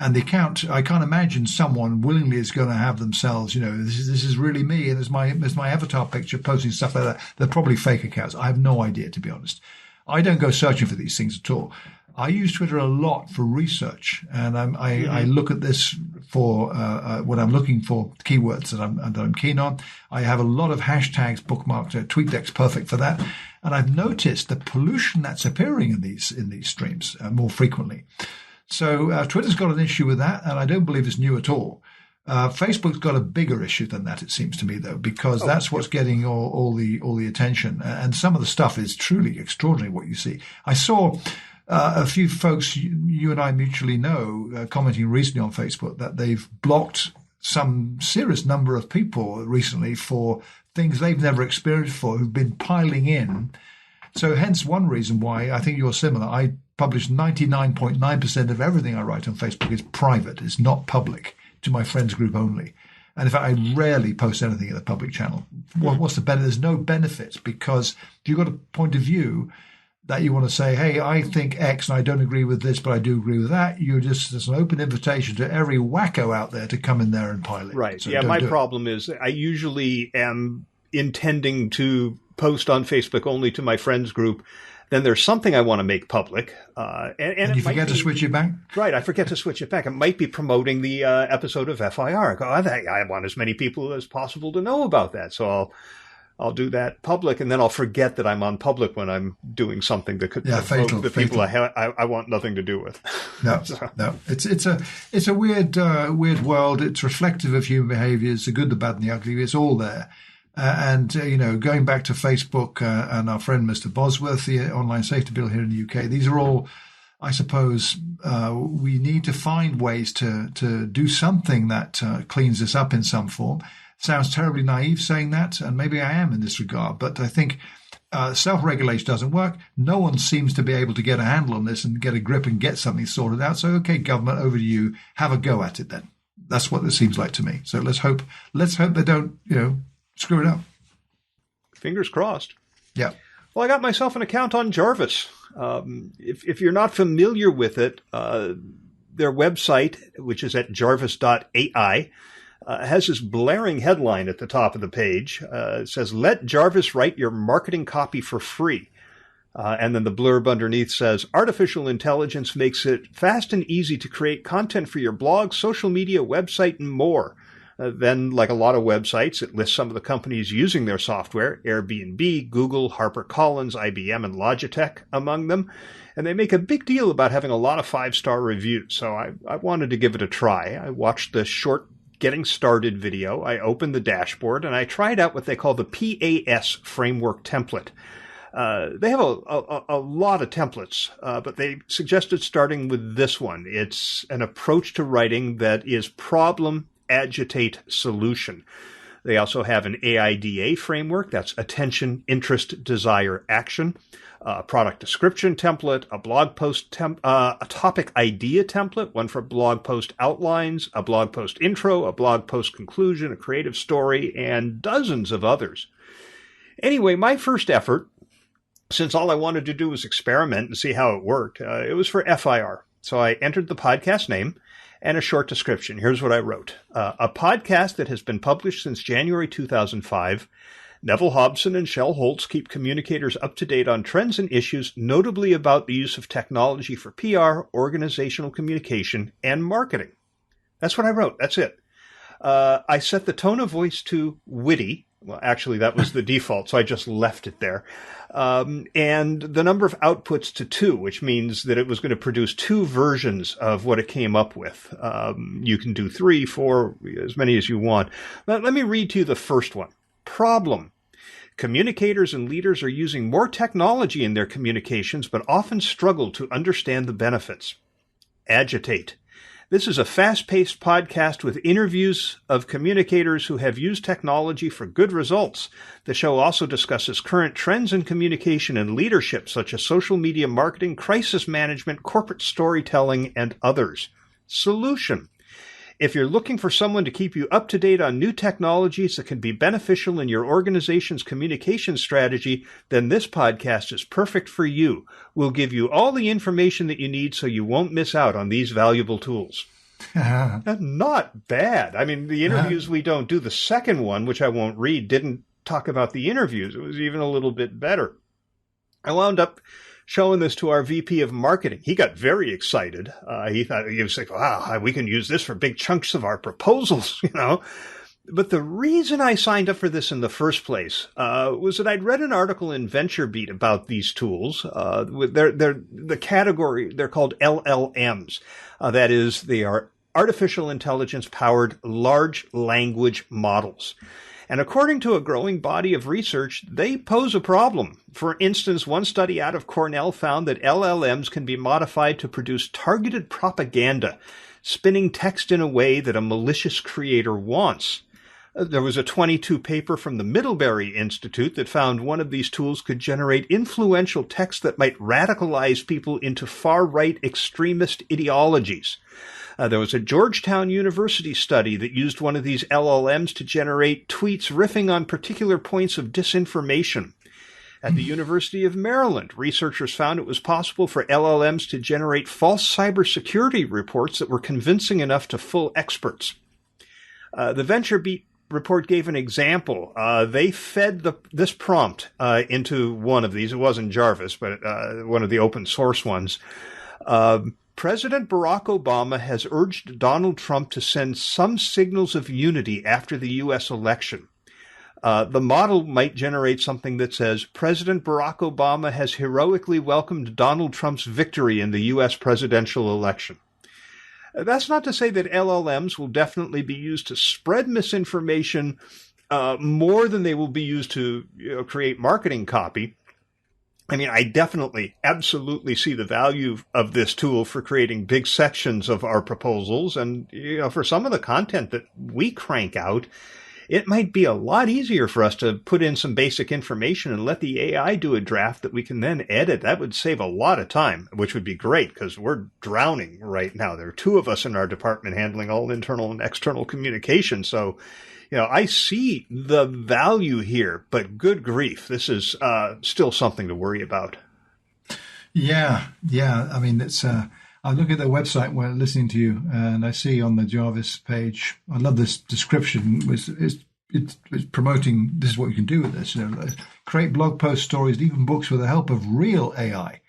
Speaker 3: And the account, I can't imagine someone willingly is going to have themselves, this is really me, and there's my avatar picture posting stuff like that. They're probably fake accounts. I have no idea, to be honest. I don't go searching for these things at all. I use Twitter a lot for research, and I look at this for when I'm looking for keywords that I'm keen on. I have a lot of hashtags bookmarked. TweetDeck's perfect for that, and I've noticed the pollution that's appearing in these streams more frequently. So Twitter's got an issue with that, and I don't believe it's new at all. Facebook's got a bigger issue than that, it seems to me, though, because that's what's getting all the attention, and some of the stuff is truly extraordinary. What you see, I saw. A few folks you and I mutually know commenting recently on Facebook that they've blocked some serious number of people recently for things they've never experienced before, who've been piling in. So hence one reason why I think you're similar. I publish 99.9% of everything I write on Facebook is private. It's not public, to my friends group only. And in fact, I rarely post anything in the public channel. What's the benefit? There's no benefit, because if you've got a point of view that you want to say, hey, I think X and I don't agree with this, but I do agree with that, it's an open invitation to every wacko out there to come in there and pile it.
Speaker 1: Right.
Speaker 3: So
Speaker 1: yeah, my problem is I usually am intending to post on Facebook only to my friends group. Then there's something I want to make public.
Speaker 3: And you forget to switch it back?
Speaker 1: Right, I forget to switch it back. It might be promoting the episode of FIR. I go, I want as many people as possible to know about that. So I'll do that public, and then I'll forget that I'm on public when I'm doing something that could provoke the people I want nothing to do with.
Speaker 3: No, no. It's a weird world. It's reflective of human behavior. It's the good, the bad, and the ugly. It's all there. Going back to Facebook and our friend Mr. Bosworth, the online safety bill here in the UK, these are all, I suppose, we need to find ways to do something that cleans this up in some form. Sounds terribly naive saying that, and maybe I am in this regard, but I think self-regulation doesn't work. No one seems to be able to get a handle on this and get a grip and get something sorted out. So, okay, government, over to you. Have a go at it then. That's what it seems like to me. So let's hope they don't, screw it up.
Speaker 1: Fingers crossed.
Speaker 3: Yeah.
Speaker 1: Well, I got myself an account on Jarvis. If you're not familiar with it, their website, which is at jarvis.ai, has this blaring headline at the top of the page. It says, "Let Jarvis write your marketing copy for free." And then the blurb underneath says, "Artificial intelligence makes it fast and easy to create content for your blog, social media, website, and more." Then, like a lot of websites, it lists some of the companies using their software, Airbnb, Google, HarperCollins, IBM, and Logitech among them. And they make a big deal about having a lot of 5-star reviews. So I wanted to give it a try. I watched the short getting started video. I opened the dashboard, and I tried out what they call the PAS framework template. They have a lot of templates, but they suggested starting with this one. It's an approach to writing that is problem, agitate, solution. They also have an AIDA framework. That's attention, interest, desire, action. A product description template, a blog post a topic idea template, one for blog post outlines, a blog post intro, a blog post conclusion, a creative story, and dozens of others. Anyway, my first effort, since all I wanted to do was experiment and see how it worked, it was for FIR. So I entered the podcast name and a short description. Here's what I wrote. A podcast that has been published since January 2005. Neville Hobson and Shel Holtz keep communicators up to date on trends and issues, notably about the use of technology for PR, organizational communication, and marketing. That's what I wrote. That's it. I set the tone of voice to witty. Well, actually, that was the default, so I just left it there. And the number of outputs to 2, which means that it was going to produce 2 versions of what it came up with. You can do 3, 4, as many as you want. Let me read to you the first one. Problem. Communicators and leaders are using more technology in their communications, but often struggle to understand the benefits. Agitate. This is a fast-paced podcast with interviews of communicators who have used technology for good results. The show also discusses current trends in communication and leadership, such as social media marketing, crisis management, corporate storytelling, and others. Solution. If you're looking for someone to keep you up to date on new technologies that can be beneficial in your organization's communication strategy, then this podcast is perfect for you. We'll give you all the information that you need so you won't miss out on these valuable tools. Not bad. I mean, the interviews we don't do. The second one, which I won't read, didn't talk about the interviews. It was even a little bit better. I wound up showing this to our VP of marketing. He got very excited. He thought, he was like, wow, we can use this for big chunks of our proposals, But the reason I signed up for this in the first place was that I'd read an article in VentureBeat about these tools. The category, they're called LLMs. That is, they are artificial intelligence-powered large language models. And according to a growing body of research, they pose a problem. For instance, one study out of Cornell found that LLMs can be modified to produce targeted propaganda, spinning text in a way that a malicious creator wants. There was a 22 paper from the Middlebury Institute that found one of these tools could generate influential text that might radicalize people into far-right extremist ideologies. There was a Georgetown University study that used one of these LLMs to generate tweets riffing on particular points of disinformation. At the University of Maryland, researchers found it was possible for LLMs to generate false cybersecurity reports that were convincing enough to full experts. The VentureBeat report gave an example. They fed this prompt into one of these. It wasn't Jarvis, but one of the open source ones. President Barack Obama has urged Donald Trump to send some signals of unity after the U.S. election. The model might generate something that says, President Barack Obama has heroically welcomed Donald Trump's victory in the U.S. presidential election. That's not to say that LLMs will definitely be used to spread misinformation more than they will be used to create marketing copy. I mean, I absolutely see the value of this tool for creating big sections of our proposals. And, for some of the content that we crank out, it might be a lot easier for us to put in some basic information and let the AI do a draft that we can then edit. That would save a lot of time, which would be great because we're drowning right now. There are 2 of us in our department handling all internal and external communication. So, I see the value here, but good grief, this is still something to worry about. Yeah.
Speaker 3: I mean, it's. I look at their website while listening to you, and I see on the Jarvis page. I love this description. It's promoting. This is what you can do with this. Create blog post stories, even books with the help of real AI.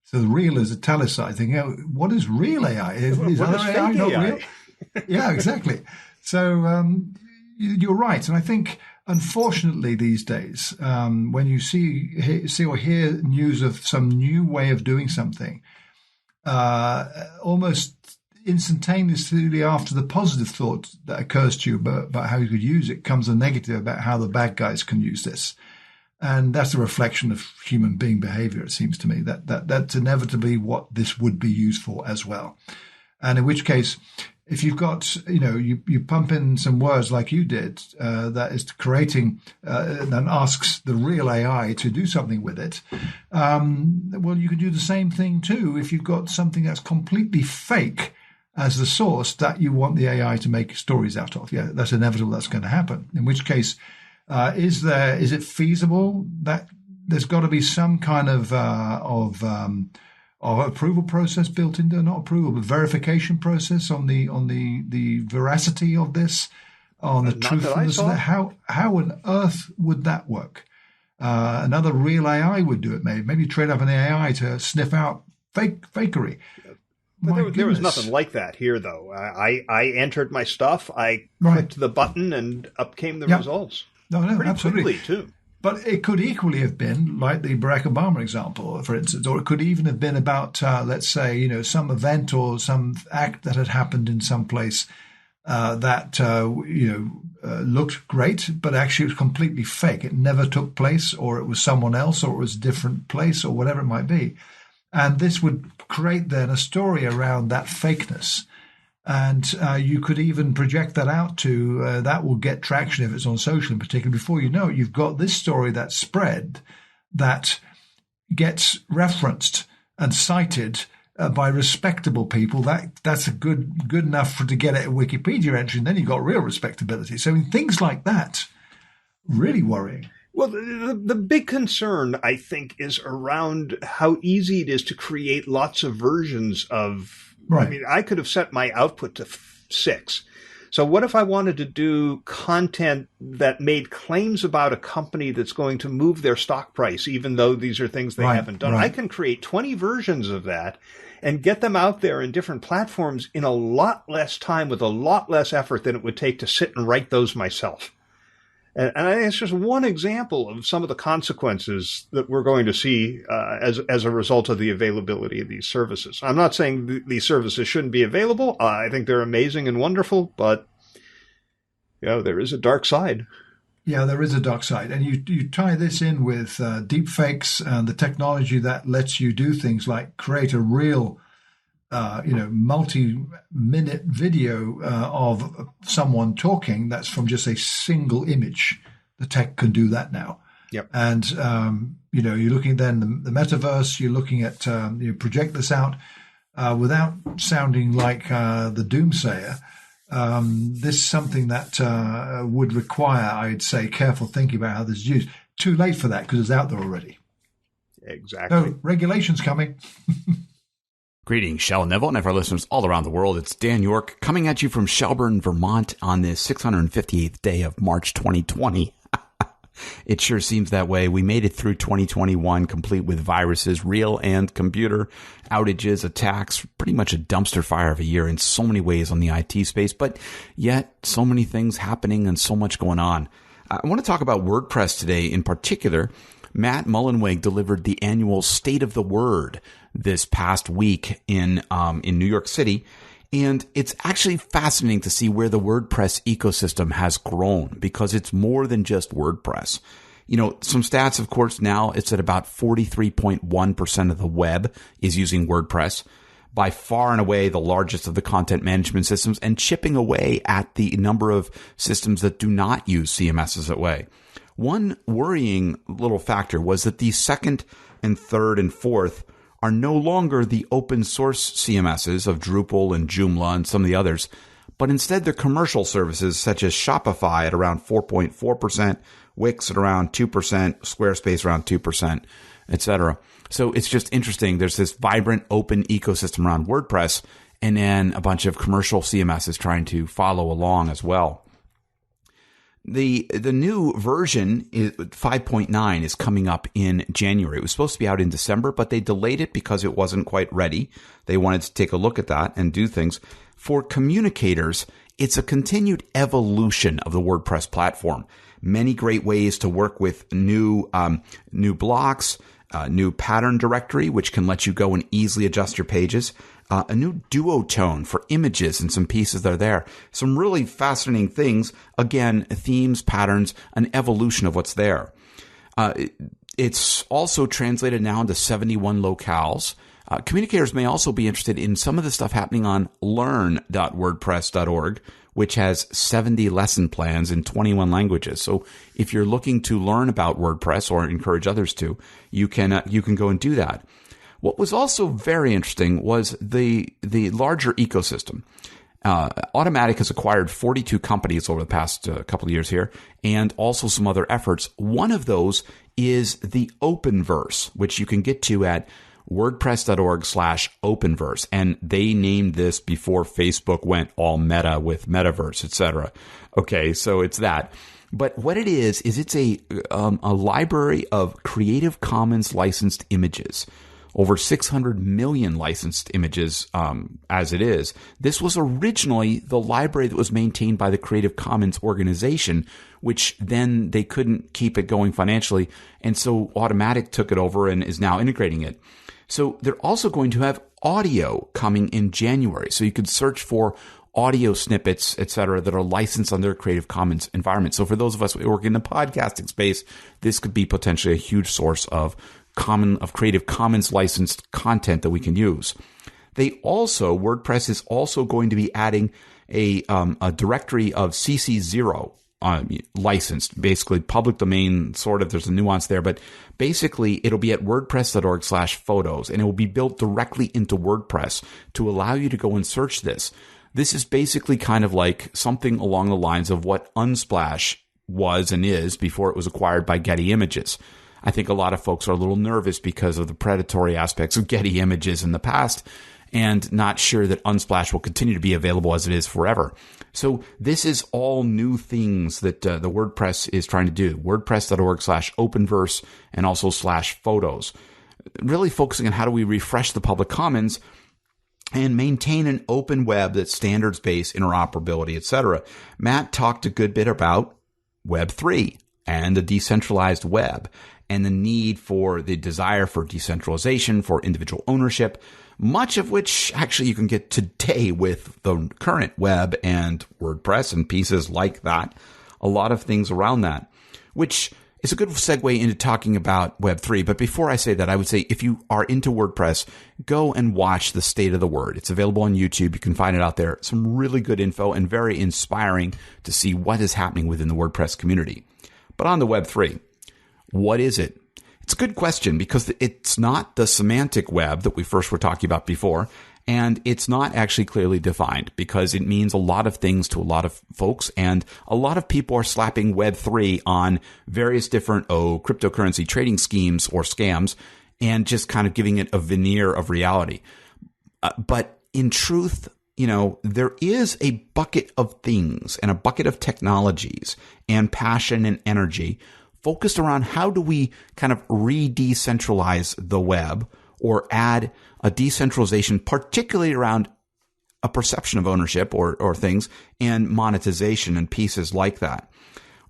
Speaker 3: So the real is italicized. Thinking, what is real AI? Is other AI not real? Yeah, exactly. So. You're right. And I think, unfortunately, these days, when you see or hear news of some new way of doing something, almost instantaneously after the positive thought that occurs to you about how you could use it comes a negative about how the bad guys can use this. And that's a reflection of human being behavior, it seems to me, that's inevitably what this would be used for as well. And in which case, if you've got, you pump in some words like you did, that is creating and asks the real AI to do something with it, well, you can do the same thing too if you've got something that's completely fake as the source that you want the AI to make stories out of. Yeah, that's inevitable. That's going to happen. In which case, is it feasible that there's got to be some kind of approval process built into, not approval, but verification process on the veracity of this, on the truthfulness of that? How on earth would that work? Another real AI would do it. Maybe train up an AI to sniff out fakery.
Speaker 1: But there was nothing like that here, though. I entered my stuff, I clicked the button, and up came the results.
Speaker 3: No,
Speaker 1: pretty
Speaker 3: absolutely.
Speaker 1: Quickly, too.
Speaker 3: But it could equally have been like the Barack Obama example, for instance, or it could even have been about, let's say, some event or some act that had happened in some place that looked great, but actually it was completely fake. It never took place, or it was someone else, or it was a different place, or whatever it might be. And this would create then a story around that fakeness. And you could even project that out to that will get traction if it's on social in particular. Before you know it, you've got this story that's spread that gets referenced and cited by respectable people. That's a good enough to get a Wikipedia entry, and then you've got real respectability. So things like that, really worrying.
Speaker 1: Well, the big concern, I think, is around how easy it is to create lots of versions of. Right. I mean, I could have set my output to 6. So what if I wanted to do content that made claims about a company that's going to move their stock price, even though these are things they haven't done? Right. I can create 20 versions of that and get them out there in different platforms in a lot less time with a lot less effort than it would take to sit and write those myself. And I think it's just one example of some of the consequences that we're going to see as a result of the availability of these services. I'm not saying these services shouldn't be available. I think they're amazing and wonderful, but there is a dark side.
Speaker 3: Yeah, there is a dark side. And you tie this in with deep fakes and the technology that lets you do things like create a real multi-minute video of someone talking that's from just a single image. The tech can do that now.
Speaker 1: Yep.
Speaker 3: And, you're looking then the metaverse, you're looking at, project this out without sounding like the doomsayer. This is something that would require, I'd say, careful thinking about how this is used. Too late for that because it's out there already.
Speaker 1: Exactly.
Speaker 3: So regulation's coming.
Speaker 4: Greetings, Shell Neville, and our listeners all around the world. It's Dan York coming at you from Shelburne, Vermont on this 658th day of March 2020. It sure seems that way. We made it through 2021 complete with viruses, real and computer, outages, attacks, pretty much a dumpster fire of a year in so many ways on the IT space, but yet so many things happening and so much going on. I want to talk about WordPress today in particular. Matt Mullenweg delivered the annual State of the Word this past week in New York City. And it's actually fascinating to see where the WordPress ecosystem has grown because it's more than just WordPress. You know, some stats, of course, now it's at about 43.1% of the web is using WordPress, by far and away the largest of the content management systems, and chipping away at the number of systems that do not use CMSs that way. One worrying little factor was that the second and third and fourth are no longer the open source CMSs of Drupal and Joomla and some of the others, but instead they're commercial services such as Shopify at around 4.4%, Wix at around 2%, Squarespace around 2%, etc. So it's just interesting. There's this vibrant open ecosystem around WordPress, and then a bunch of commercial CMSs trying to follow along as well. The new version 5.9 is coming up in January. It was supposed to be out in December, but they delayed it because it wasn't quite ready. They wanted to take a look at that and do things. For communicators, it's a continued evolution of the WordPress platform. Many great ways to work with new blocks, new pattern directory, which can let you go and easily adjust your pages. A new duotone for images and some pieces that are there. Some really fascinating things. Again, themes, patterns, an evolution of what's there. It's also translated now into 71 locales. Communicators may also be interested in some of the stuff happening on learn.wordpress.org, which has 70 lesson plans in 21 languages. So if you're looking to learn about WordPress or encourage others to, you can go and do that. What was also very interesting was the larger ecosystem. Automatic has acquired 42 companies over the past couple of years here, and also some other efforts. One of those is the Openverse, which you can get to at wordpress.org/openverse. And they named this before Facebook went all meta with metaverse, etc. Okay, so it's that. But what it is it's a library of Creative Commons licensed images. Over 600 million licensed images as it is. This was originally the library that was maintained by the Creative Commons organization, which then they couldn't keep it going financially. And so Automatic took it over and is now integrating it. So they're also going to have audio coming in January. So you could search for audio snippets, etc., that are licensed under a Creative Commons environment. So for those of us who work in the podcasting space, this could be potentially a huge source of Creative Commons licensed content that we can use. WordPress is also going to be adding a directory of CC0 licensed, basically public domain, sort of. There's a nuance there, but basically it'll be at wordpress.org/photos, and it will be built directly into WordPress to allow you to go and search this. This is basically kind of like something along the lines of what Unsplash was and is before it was acquired by Getty Images. I think a lot of folks are a little nervous because of the predatory aspects of Getty Images in the past, and not sure that Unsplash will continue to be available as it is forever. So this is all new things that the WordPress is trying to do. WordPress.org/openverse and also /photos. Really focusing on how do we refresh the public commons and maintain an open web that's standards-based, interoperability, etc. Matt talked a good bit about Web3 and the decentralized web, and the need for the desire for decentralization, for individual ownership, much of which actually you can get today with the current web and WordPress and pieces like that. A lot of things around that, which is a good segue into talking about Web3. But before I say that, I would say if you are into WordPress, go and watch the State of the Word. It's available on YouTube. You can find it out there. Some really good info and very inspiring to see what is happening within the WordPress community. But on the Web3, what is it? It's a good question because it's not the semantic web that we first were talking about before, and it's not actually clearly defined because it means a lot of things to a lot of folks, and a lot of people are slapping Web3 on various different cryptocurrency trading schemes or scams and just kind of giving it a veneer of reality. But in truth, there is a bucket of things and a bucket of technologies and passion and energy focused around how do we kind of re-decentralize the web or add a decentralization, particularly around a perception of ownership or things and monetization and pieces like that.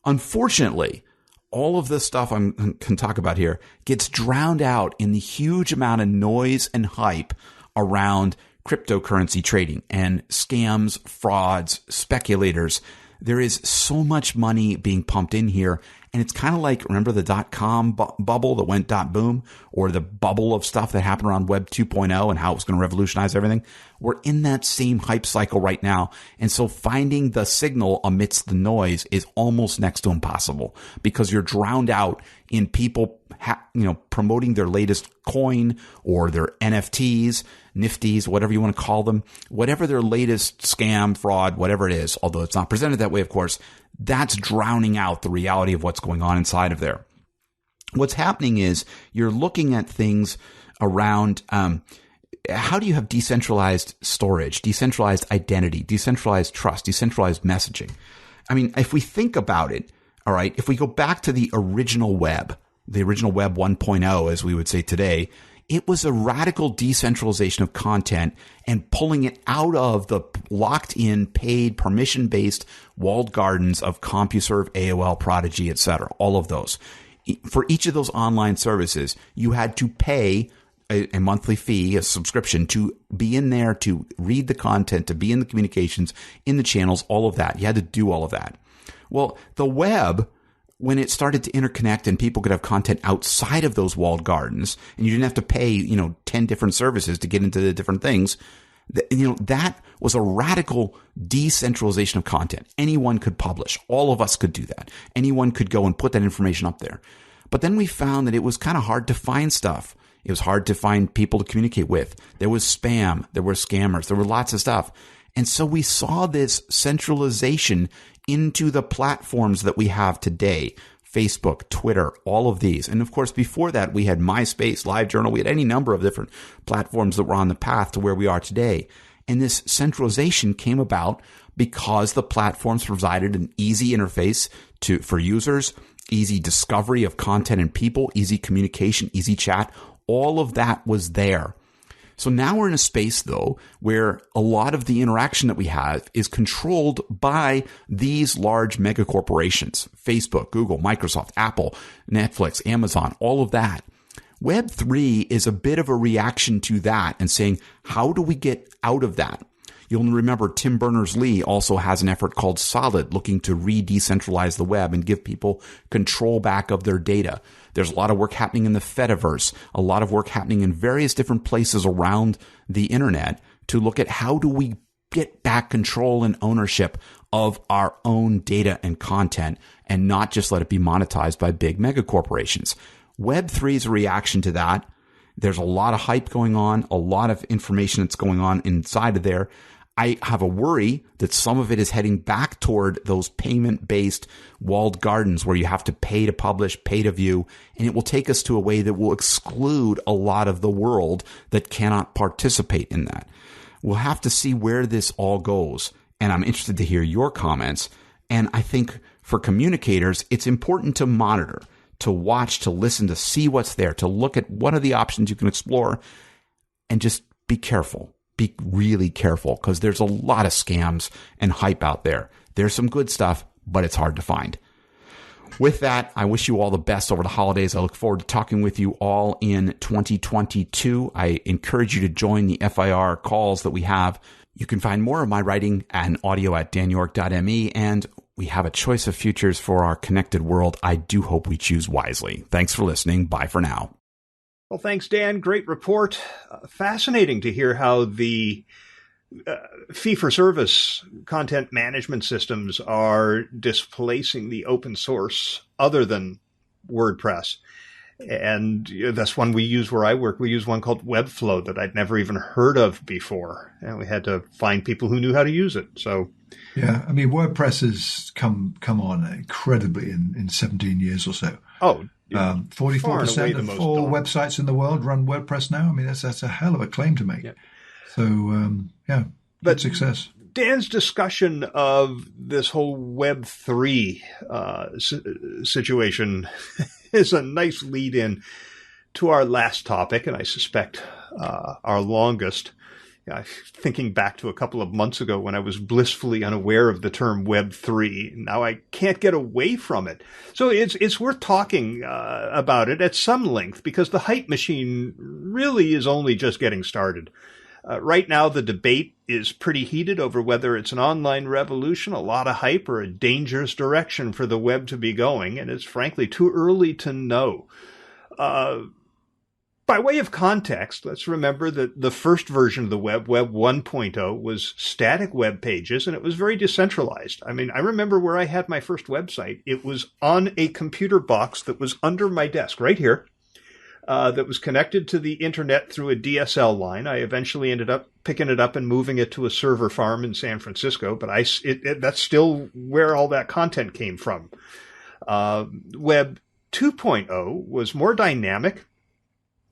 Speaker 4: Unfortunately, all of this stuff I can talk about here gets drowned out in the huge amount of noise and hype around cryptocurrency trading and scams, frauds, speculators. There is so much money being pumped in here. And it's kind of like, remember the .com bubble that went .boom, or the bubble of stuff that happened around Web 2.0 and how it was going to revolutionize everything? We're in that same hype cycle right now. And so finding the signal amidst the noise is almost next to impossible because you're drowned out in people, promoting their latest coin or their NFTs, Nifties, whatever you want to call them, whatever their latest scam, fraud, whatever it is, although it's not presented that way, of course. That's drowning out the reality of what's going on inside of there. What's happening is you're looking at things around how do you have decentralized storage, decentralized identity, decentralized trust, decentralized messaging? I mean, if we think about it, all right, if we go back to the original web 1.0, as we would say today, it was a radical decentralization of content and pulling it out of the locked-in, paid, permission-based walled gardens of CompuServe, AOL, Prodigy, etc. All of those. For each of those online services, you had to pay a monthly fee, a subscription, to be in there, to read the content, to be in the communications, in the channels, all of that. You had to do all of that. Well, the web, when it started to interconnect and people could have content outside of those walled gardens, and you didn't have to pay, 10 different services to get into the different things, that was a radical decentralization of content. Anyone could publish. All of us could do that. Anyone could go and put that information up there. But then we found that it was kind of hard to find stuff. It was hard to find people to communicate with. There was spam. There were scammers. There were lots of stuff. And so we saw this centralization into the platforms that we have today. Facebook, Twitter, all of these. And of course, before that, we had MySpace, LiveJournal. We had any number of different platforms that were on the path to where we are today. And this centralization came about because the platforms provided an easy interface for users, easy discovery of content and people, easy communication, easy chat. All of that was there. So now we're in a space, though, where a lot of the interaction that we have is controlled by these large mega corporations: Facebook, Google, Microsoft, Apple, Netflix, Amazon, all of that. Web3 is a bit of a reaction to that and saying, how do we get out of that? You'll remember Tim Berners-Lee also has an effort called Solid, looking to re-decentralize the web and give people control back of their data. There's a lot of work happening in the Fediverse, a lot of work happening in various different places around the internet to look at how do we get back control and ownership of our own data and content and not just let it be monetized by big mega corporations. Web3 is a reaction to that. There's a lot of hype going on, a lot of information that's going on inside of there. I have a worry that some of it is heading back toward those payment-based walled gardens where you have to pay to publish, pay to view, and it will take us to a way that will exclude a lot of the world that cannot participate in that. We'll have to see where this all goes, and I'm interested to hear your comments. And I think for communicators, it's important to monitor, to watch, to listen, to see what's there, to look at what are the options you can explore, and just be careful. Be really careful because there's a lot of scams and hype out there. There's some good stuff, but it's hard to find. With that, I wish you all the best over the holidays. I look forward to talking with you all in 2022. I encourage you to join the FIR calls that we have. You can find more of my writing and audio at danyork.me, and we have a choice of futures for our connected world. I do hope we choose wisely. Thanks for listening. Bye for now.
Speaker 1: Well, thanks, Dan. Great report. Fascinating to hear how the fee-for-service content management systems are displacing the open source other than WordPress. And that's one we use where I work. We use one called Webflow that I'd never even heard of before. And we had to find people who knew how to use it. So,
Speaker 3: yeah, I mean, WordPress has come on incredibly in 17 years or so.
Speaker 1: Oh,
Speaker 3: 44% of all websites in the world run WordPress now. I mean, that's a hell of a claim to make.
Speaker 1: Yeah.
Speaker 3: So, good success.
Speaker 1: Dan's discussion of this whole Web3 situation is a nice lead in to our last topic, and I suspect our longest. Thinking back to a couple of months ago when I was blissfully unaware of the term Web3, now I can't get away from it. So it's worth talking about it at some length, because the hype machine really is only just getting started. Right now, the debate is pretty heated over whether it's an online revolution, a lot of hype, or a dangerous direction for the web to be going, and it's frankly too early to know. By way of context, let's remember that the first version of the web, Web 1.0, was static web pages, and it was very decentralized. I mean, I remember where I had my first website. It was on a computer box that was under my desk right here, that was connected to the internet through a DSL line. I eventually ended up picking it up and moving it to a server farm in San Francisco, but that's still where all that content came from. Web 2.0 was more dynamic.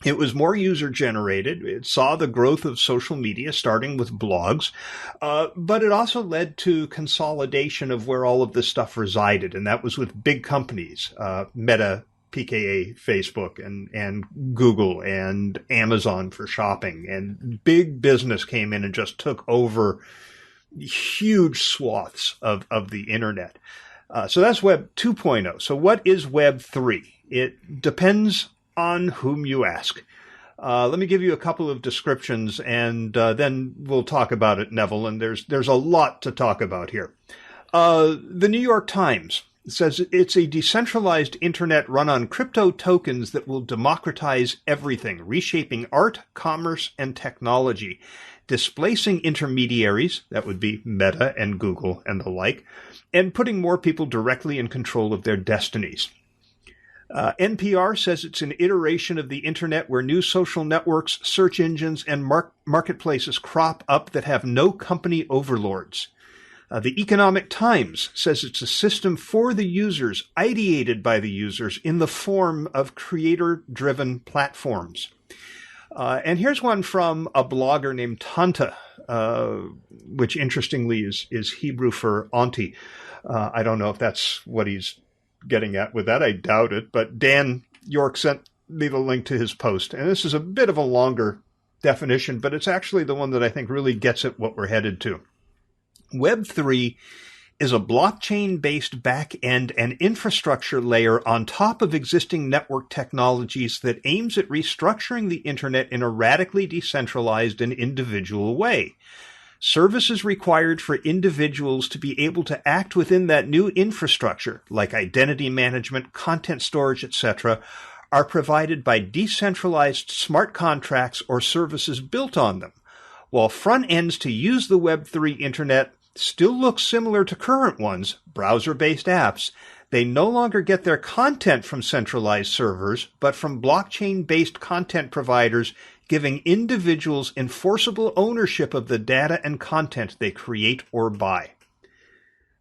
Speaker 1: It was more user-generated. It saw the growth of social media, starting with blogs, but it also led to consolidation of where all of this stuff resided, and that was with big companies, Meta, PKA, Facebook, and Google, and Amazon for shopping, and big business came in and just took over huge swaths of the internet. So that's Web 2.0. So what is Web 3? It depends on whom you ask. Let me give you a couple of descriptions, and then we'll talk about it, Neville, and there's a lot to talk about here. The New York Times says it's a decentralized internet run on crypto tokens that will democratize everything, reshaping art, commerce, and technology, displacing intermediaries, that would be Meta and Google and the like, and putting more people directly in control of their destinies. NPR says it's an iteration of the internet where new social networks, search engines, and marketplaces crop up that have no company overlords. The Economic Times says it's a system for the users, ideated by the users in the form of creator-driven platforms. And here's one from a blogger named Tanta, which interestingly is Hebrew for auntie. I don't know if that's what he's getting at with that. I doubt it. But Dan York sent me the link to his post. And this is a bit of a longer definition, but it's actually the one that I think really gets at what we're headed to. Web3 is a blockchain-based back-end and infrastructure layer on top of existing network technologies that aims at restructuring the internet in a radically decentralized and individual way. Services required for individuals to be able to act within that new infrastructure, like identity management, content storage, etc., are provided by decentralized smart contracts or services built on them. While front ends to use the Web3 internet still look similar to current ones, browser-based apps, they no longer get their content from centralized servers, but from blockchain-based content providers, giving individuals enforceable ownership of the data and content they create or buy.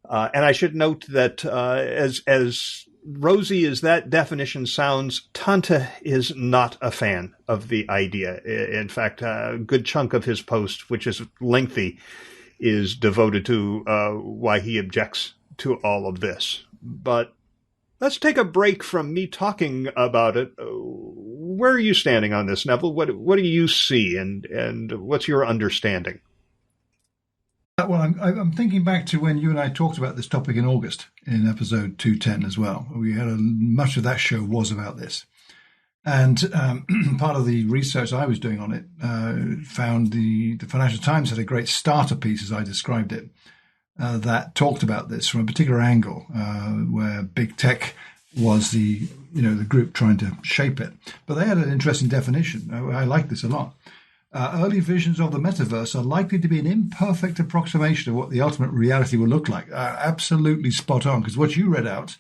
Speaker 1: And I should note that as rosy as that definition sounds, Tanta is not a fan of the idea. In fact, a good chunk of his post, which is lengthy, is devoted to why he objects to all of this. But let's take a break from me talking about it. Where are you standing on this, Neville? What do you see, and what's your understanding?
Speaker 3: Well, I'm thinking back to when you and I talked about this topic in August in episode 210 as well. We had much of that show was about this. And part of the research I was doing on it found the Financial Times had a great starter piece, as I described it, that talked about this from a particular angle, where big tech was the group trying to shape it. But they had an interesting definition. I like this a lot. Early visions of the metaverse are likely to be an imperfect approximation of what the ultimate reality will look like. Absolutely spot on, because what you read out,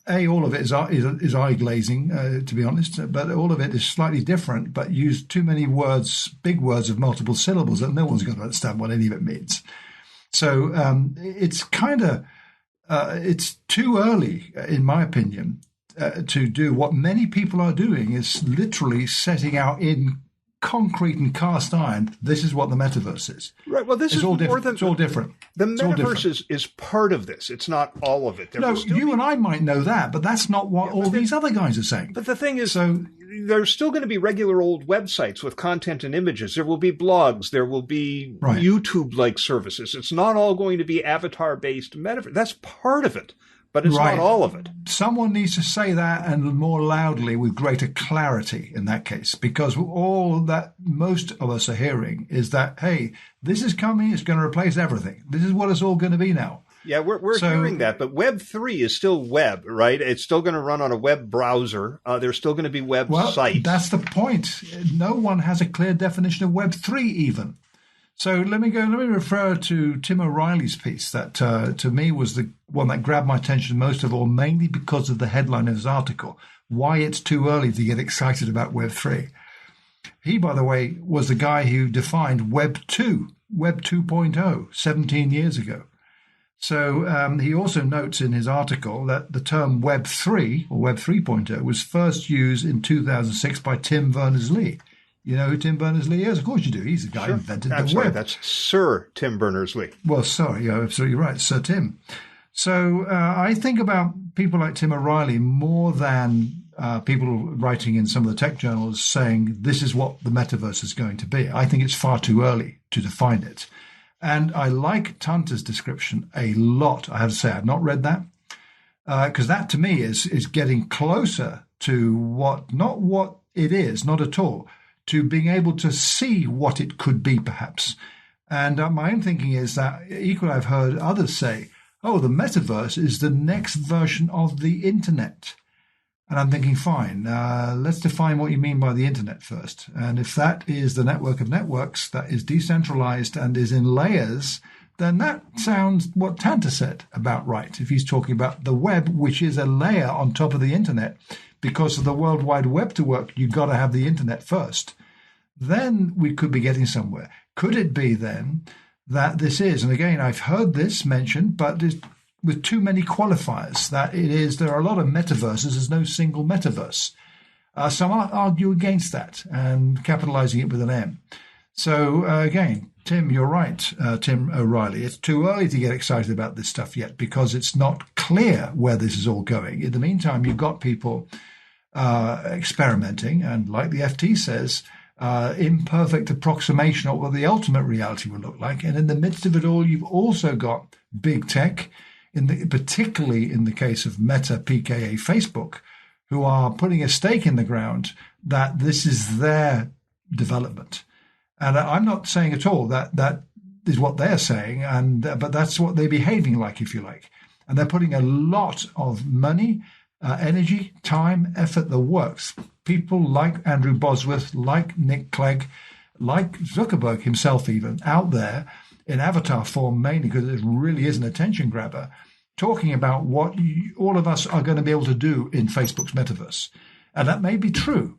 Speaker 3: all of it is eye-glazing, to be honest, but all of it is slightly different, but used too many words, big words of multiple syllables that no one's going to understand what any of it means. So it's kind of, it's too early, in my opinion, to do what many people are doing, is literally setting out in concrete and cast iron, this is what the metaverse is.
Speaker 1: Right. Well, this is
Speaker 3: all
Speaker 1: more
Speaker 3: different.
Speaker 1: than
Speaker 3: It's all different.
Speaker 1: The metaverse is part of this. It's not all of it.
Speaker 3: No, you and I might know that, but that's not what all these other guys are saying.
Speaker 1: But the thing is, there's still going to be regular old websites with content and images. There will be blogs. There will be YouTube-like services. It's not all going to be avatar-based metaverse. That's part of it, but it's not all of it.
Speaker 3: Someone needs to say that and more loudly with greater clarity in that case, because all that most of us are hearing is that, hey, this is coming. It's going to replace everything. This is what it's all going to be now.
Speaker 1: Yeah, we're hearing that, but Web3 is still web, right? It's still going to run on a web browser. There's still going to be web sites.
Speaker 3: That's the point. No one has a clear definition of Web3 even. So let me refer to Tim O'Reilly's piece that to me was the one that grabbed my attention most of all, mainly because of the headline of his article, Why It's Too Early to Get Excited About Web3. He, by the way, was the guy who defined Web 2.0, 17 years ago. So he also notes in his article that the term Web 3 or Web 3.0 was first used in 2006 by Tim Berners-Lee. You know who Tim Berners-Lee is? Of course you do. He's the guy who invented the web.
Speaker 1: Right. That's Sir Tim Berners-Lee.
Speaker 3: Well, sorry, you're absolutely right, Sir Tim. So I think about people like Tim O'Reilly more than people writing in some of the tech journals saying this is what the metaverse is going to be. I think it's far too early to define it. And I like Tanta's description a lot. I have to say, I've not read that because that to me is getting closer to not what it is, not at all, to being able to see what it could be perhaps. And my own thinking is that equally I've heard others say, oh, the metaverse is the next version of the internet. And I'm thinking, fine, let's define what you mean by the internet first. And if that is the network of networks that is decentralized and is in layers, then that sounds what Tanta said about right. If he's talking about the web, which is a layer on top of the internet, because of the World Wide Web to work, you've got to have the internet first. Then we could be getting somewhere. Could it be then that this is, and again, I've heard this mentioned, but with too many qualifiers, that there are a lot of metaverses, there's no single metaverse. Some argue against that and capitalizing it with an M. So again, Tim, you're right, Tim O'Reilly. It's too early to get excited about this stuff yet because it's not clear where this is all going. In the meantime, you've got people experimenting, and like the FT says, imperfect approximation of what the ultimate reality will look like. And in the midst of it all, you've also got big tech, particularly in the case of Meta, PKA, Facebook, who are putting a stake in the ground that this is their development. And I'm not saying at all that is what they're saying, but that's what they're behaving like, if you like. And they're putting a lot of money, energy, time, effort, the works. People like Andrew Bosworth, like Nick Clegg, like Zuckerberg himself even, out there in avatar form mainly because it really is an attention grabber, talking about what all of us are going to be able to do in Facebook's metaverse. And that may be true.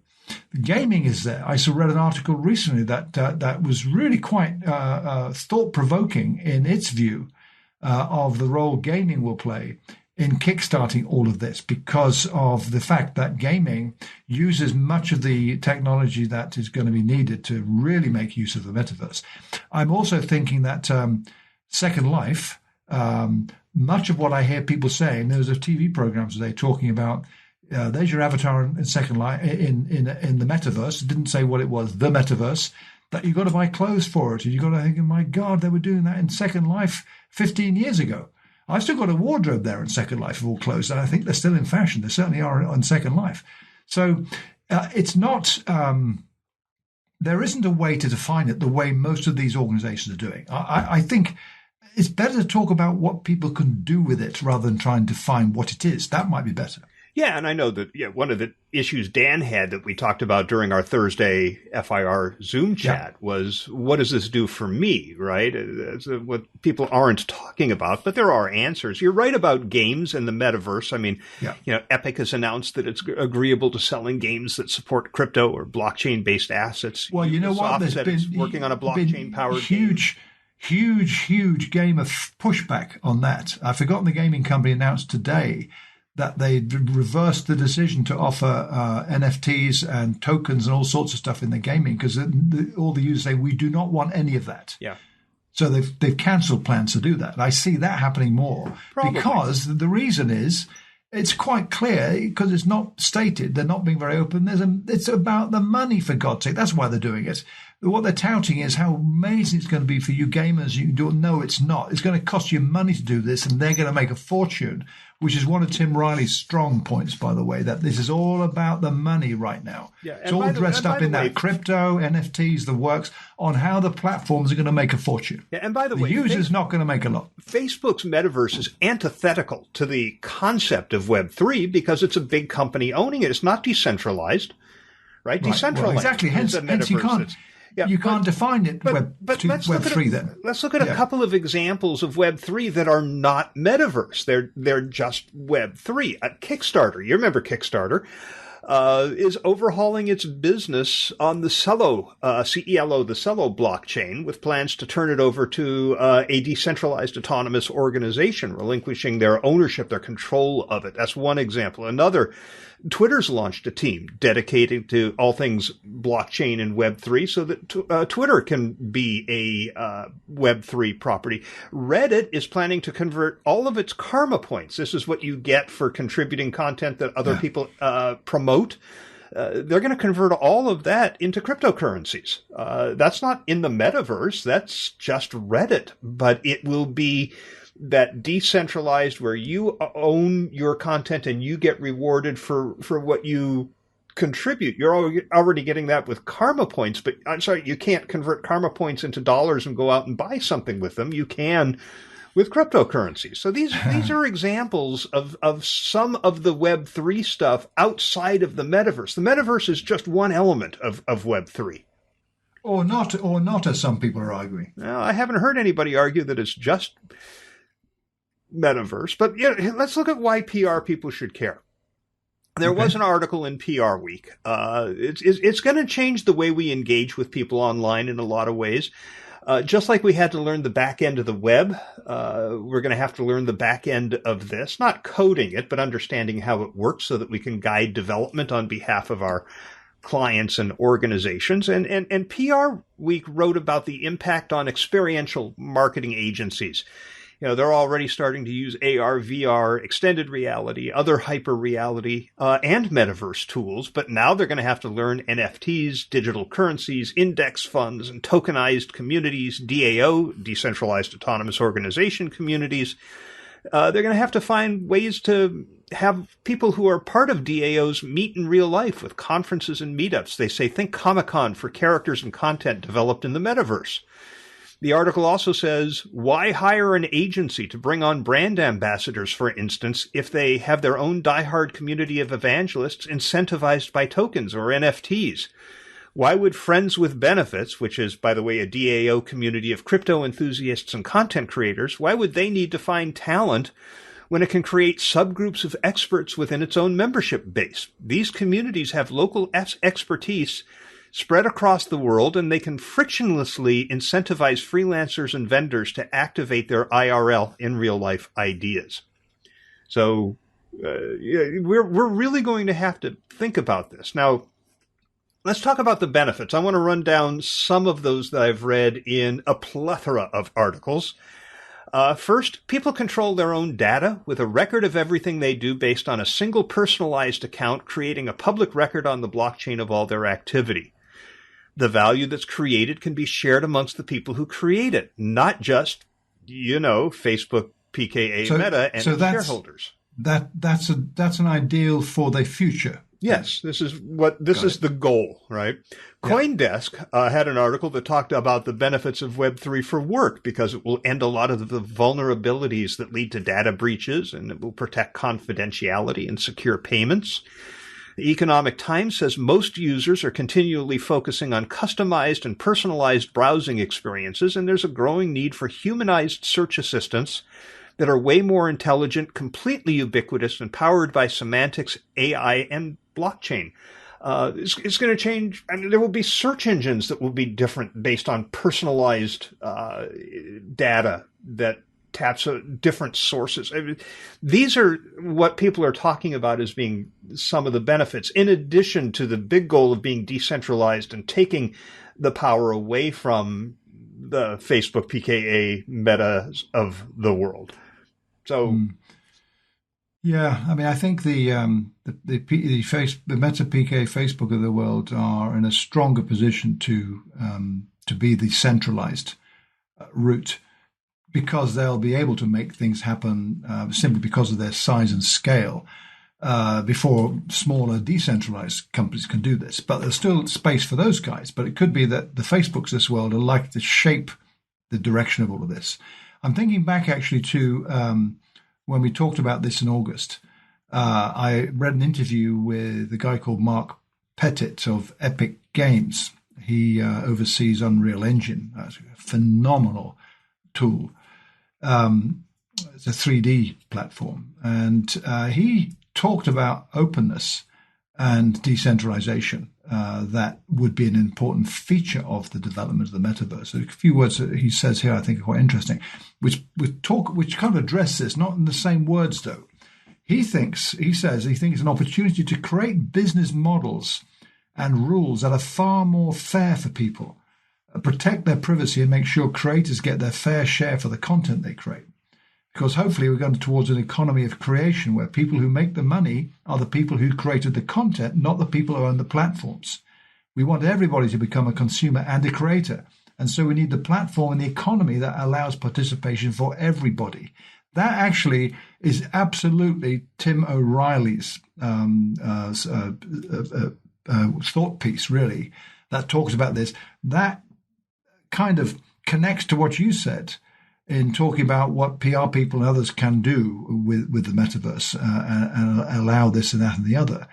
Speaker 3: Gaming is there. I read an article recently that was really quite thought-provoking in its view of the role gaming will play in kickstarting all of this because of the fact that gaming uses much of the technology that is going to be needed to really make use of the metaverse. I'm also thinking that Second Life, much of what I hear people saying, there was a TV program today talking about there's your avatar in Second Life in the metaverse. It didn't say what it was, the metaverse, that you've got to buy clothes for it. And you've got to think, oh my God, they were doing that in Second Life 15 years ago. I've still got a wardrobe there in Second Life of all clothes, and I think they're still in fashion. They certainly are on Second Life. So it's not, there isn't a way to define it the way most of these organizations are doing. I think it's better to talk about what people can do with it rather than try and define what it is. That might be better.
Speaker 1: Yeah, and I know that one of the issues Dan had that we talked about during our Thursday FIR Zoom chat was, what does this do for me, right? That's what people aren't talking about, but there are answers. You're right about games and the metaverse. I mean, Epic has announced that it's agreeable to selling games that support crypto or blockchain-based assets.
Speaker 3: Well, you know what?
Speaker 1: There's been working on a blockchain-powered
Speaker 3: huge game of pushback on that. I've forgotten the gaming company announced today that they reversed the decision to offer NFTs and tokens and all sorts of stuff in the gaming because all the users say, we do not want any of that.
Speaker 1: Yeah.
Speaker 3: So they've cancelled plans to do that. And I see that happening more.
Speaker 1: Probably.
Speaker 3: Because the reason is it's quite clear because it's not stated. They're not being very open. It's about the money, for God's sake. That's why they're doing it. What they're touting is how amazing it's going to be for you gamers. You don't know it's not. It's going to cost you money to do this, and they're going to make a fortune, which is one of Tim Riley's strong points, by the way, that this is all about the money right now.
Speaker 1: Yeah,
Speaker 3: it's all dressed up in that crypto, NFTs, the works, on how the platforms are going to make a fortune.
Speaker 1: Yeah, and by the way,
Speaker 3: the user's not going to make a lot.
Speaker 1: Facebook's metaverse is antithetical to the concept of Web3 because it's a big company owning it. It's not decentralized, right? Decentralized.
Speaker 3: Well, exactly. Hence you can't.
Speaker 1: Yeah,
Speaker 3: you can't define it Web3 then.
Speaker 1: Let's look at a couple of examples of Web3 that are not metaverse. They're just Web3. Kickstarter, you remember Kickstarter, is overhauling its business on the Celo, CELO, the Celo blockchain, with plans to turn it over to a decentralized autonomous organization, relinquishing their ownership, their control of it. That's one example. Another, Twitter's launched a team dedicated to all things blockchain and Web3 so that Twitter can be a Web3 property. Reddit is planning to convert all of its karma points. This is what you get for contributing content that other people promote. They're going to convert all of that into cryptocurrencies. That's not in the metaverse. That's just Reddit. But it will be that decentralized where you own your content and you get rewarded for what you contribute. You're already getting that with karma points, but I'm sorry, you can't convert karma points into dollars and go out and buy something with them. You can with cryptocurrencies. So these are examples of some of the Web3 stuff outside of the metaverse. The metaverse is just one element of Web3.
Speaker 3: Or not, as some people are arguing.
Speaker 1: No, I haven't heard anybody argue that it's just metaverse, but let's look at why PR people should care. There was an article in PR Week. It's going to change the way we engage with people online in a lot of ways. Just like we had to learn the back end of the web, we're going to have to learn the back end of this, not coding it, but understanding how it works so that we can guide development on behalf of our clients and organizations. And PR Week wrote about the impact on experiential marketing agencies. They're already starting to use AR, VR, extended reality, other hyper reality, and metaverse tools. But now they're going to have to learn NFTs, digital currencies, index funds, and tokenized communities, DAO, decentralized autonomous organization communities. They're going to have to find ways to have people who are part of DAOs meet in real life with conferences and meetups. They say, think Comic-Con for characters and content developed in the metaverse. The article also says, why hire an agency to bring on brand ambassadors, for instance, if they have their own diehard community of evangelists incentivized by tokens or NFTs? Why would Friends with Benefits, which is, by the way, a DAO community of crypto enthusiasts and content creators, why would they need to find talent when it can create subgroups of experts within its own membership base? These communities have local expertise spread across the world, and they can frictionlessly incentivize freelancers and vendors to activate their IRL in real life ideas. So we're really going to have to think about this. Now, let's talk about the benefits. I want to run down some of those that I've read in a plethora of articles. First, people control their own data with a record of everything they do based on a single personalized account, creating a public record on the blockchain of all their activity. The value that's created can be shared amongst the people who create it, not just, Facebook, PKA, Meta, and shareholders.
Speaker 3: That's an ideal for the future.
Speaker 1: Yes, this is the goal, right? Yeah. CoinDesk had an article that talked about the benefits of Web3 for work because it will end a lot of the vulnerabilities that lead to data breaches, and it will protect confidentiality and secure payments. The Economic Times says most users are continually focusing on customized and personalized browsing experiences, and there's a growing need for humanized search assistants that are way more intelligent, completely ubiquitous, and powered by semantics, AI, and blockchain. It's going to change. I mean, there will be search engines that will be different based on personalized data that taps different sources. I mean, these are what people are talking about as being some of the benefits, in addition to the big goal of being decentralized and taking the power away from the Facebook, PKA, Meta of the world. So,
Speaker 3: yeah, I mean, I think the Meta, PK, Facebook of the world are in a stronger position to be the centralized route, because they'll be able to make things happen simply because of their size and scale before smaller decentralized companies can do this. But there's still space for those guys. But it could be that the Facebooks of this world are likely to shape the direction of all of this. I'm thinking back actually to when we talked about this in August. I read an interview with a guy called Mark Pettit of Epic Games. He oversees Unreal Engine. That's a phenomenal tool. It's a 3D platform. And he talked about openness and decentralization. That would be an important feature of the development of the metaverse. So a few words that he says here I think are quite interesting, which kind of address this, not in the same words though. He thinks it's an opportunity to create business models and rules that are far more fair for people, protect their privacy, and make sure creators get their fair share for the content they create. Because hopefully we're going towards an economy of creation where people who make the money are the people who created the content, not the people who own the platforms. We want everybody to become a consumer and a creator. And so we need the platform and the economy that allows participation for everybody. That actually is absolutely Tim O'Reilly's thought piece, really, that talks about this. That kind of connects to what you said in talking about what PR people and others can do with the metaverse and allow this and that and the other.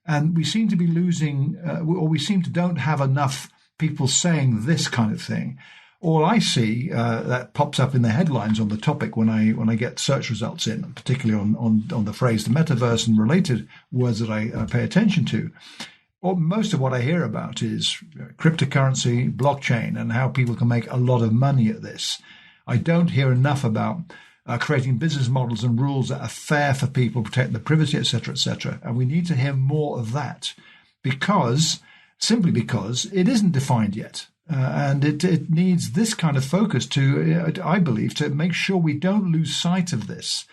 Speaker 3: And we seem to be losing, or we seem to don't have enough people saying this kind of thing. All I see that pops up in the headlines on the topic when I get search results in, particularly on the phrase the metaverse and related words that I pay attention to. Well, most of what I hear about is cryptocurrency, blockchain, and how people can make a lot of money at this. I don't hear enough about creating business models and rules that are fair for people, protect their privacy, etc., etc. And we need to hear more of that simply because it isn't defined yet. And it needs this kind of focus to, I believe, to make sure we don't lose sight of this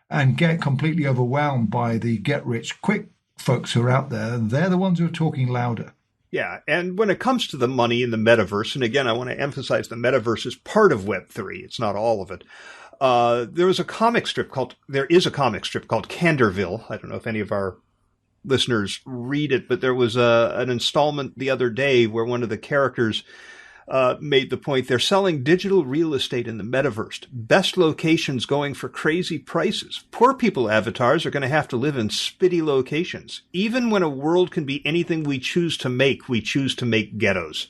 Speaker 3: and get completely overwhelmed by the get-rich-quick folks who are out there. They're the ones who are talking louder.
Speaker 1: Yeah, and when it comes to the money in the metaverse, and again, I want to emphasize the metaverse is part of Web3. It's not all of it. There is a comic strip called Canderville. I don't know if any of our listeners read it, but there was an installment the other day where one of the characters made the point they're selling digital real estate in the metaverse. Best locations going for crazy prices. Poor people avatars are going to have to live in spitty locations. Even when a world can be anything we choose to make ghettos.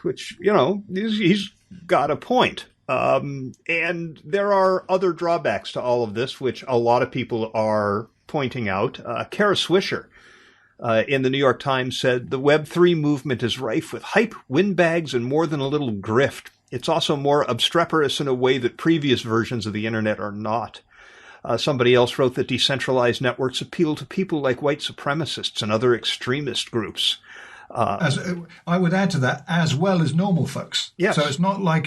Speaker 1: Which, he's got a point. And there are other drawbacks to all of this, which a lot of people are pointing out. Kara Swisher in the New York Times said, the Web3 movement is rife with hype, windbags, and more than a little grift. It's also more obstreperous in a way that previous versions of the internet are not. Somebody else wrote that decentralized networks appeal to people like white supremacists and other extremist groups.
Speaker 3: As I would add to that, as well as normal folks.
Speaker 1: Yes.
Speaker 3: So it's not like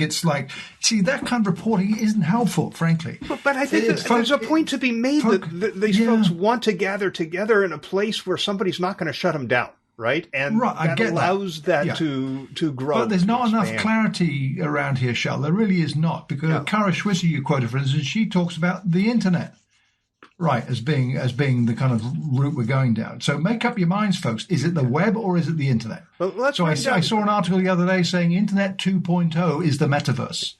Speaker 3: see, that kind of reporting isn't helpful, frankly.
Speaker 1: But I think there's a point to be made that these folks want to gather together in a place where somebody's not going to shut them down, right? And that allows that to grow.
Speaker 3: But there's not enough clarity around here, Shal. There really is not. Because Kara Swisher, you quoted, for instance, she talks about the internet. Right, as being the kind of route we're going down. So make up your minds, folks. Is it the web or is it the internet?
Speaker 1: Well,
Speaker 3: I saw an article the other day saying Internet 2.0 is the metaverse.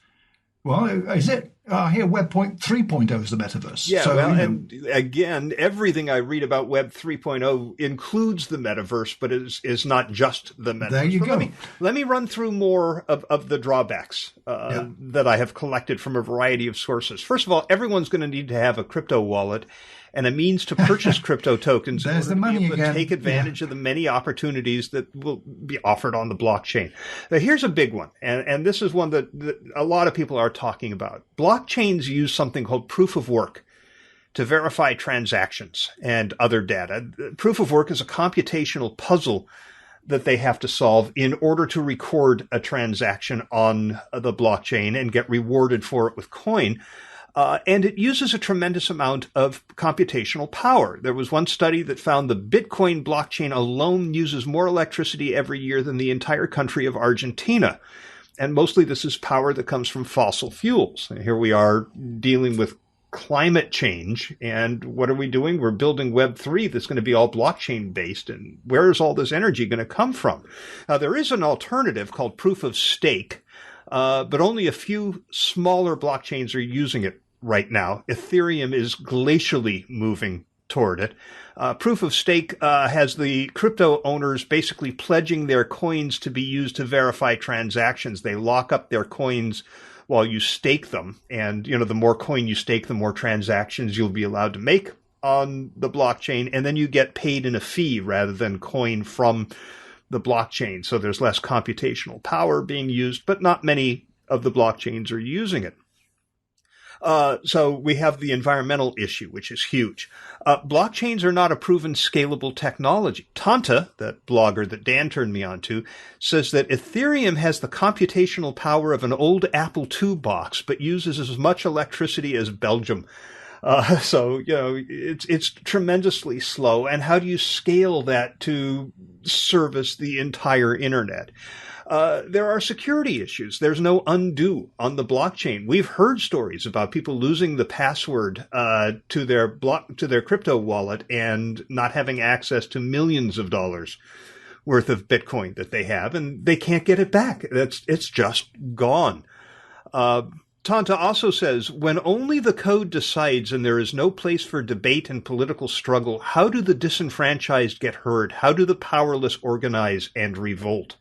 Speaker 3: Well, is it? Here, Web 3.0 is the metaverse.
Speaker 1: Yeah,
Speaker 3: so,
Speaker 1: and again, everything I read about Web 3.0 includes the metaverse, but is not just the metaverse.
Speaker 3: There you go.
Speaker 1: Let me run through more of the drawbacks that I have collected from a variety of sources. First of all, everyone's going to need to have a crypto wallet and a means to purchase crypto tokens
Speaker 3: There's the money
Speaker 1: to take advantage of the many opportunities that will be offered on the blockchain. Now, here's a big one, and this is one that a lot of people are talking about. Blockchains use something called proof of work to verify transactions and other data. Proof of work is a computational puzzle that they have to solve in order to record a transaction on the blockchain and get rewarded for it with coin. And it uses a tremendous amount of computational power. There was one study that found the Bitcoin blockchain alone uses more electricity every year than the entire country of Argentina. And mostly this is power that comes from fossil fuels. And here we are dealing with climate change. And what are we doing? We're building Web3 that's going to be all blockchain based. And where is all this energy going to come from? Now, there is an alternative called proof of stake, but only a few smaller blockchains are using it right now. Ethereum is glacially moving toward it. Proof of stake has the crypto owners basically pledging their coins to be used to verify transactions. They lock up their coins while you stake them. And, the more coin you stake, the more transactions you'll be allowed to make on the blockchain. And then you get paid in a fee rather than coin from the blockchain. So there's less computational power being used, but not many of the blockchains are using it. So we have the environmental issue, which is huge. Blockchains are not a proven scalable technology. Tanta, that blogger that Dan turned me on to, says that Ethereum has the computational power of an old Apple II box, but uses as much electricity as Belgium. So it's tremendously slow. And how do you scale that to service the entire internet? There are security issues. There's no undo on the blockchain. We've heard stories about people losing the password to their crypto wallet and not having access to millions of dollars worth of Bitcoin that they have, and they can't get it back. It's just gone. Tanta also says, when only the code decides and there is no place for debate and political struggle, how do the disenfranchised get heard? How do the powerless organize and revolt?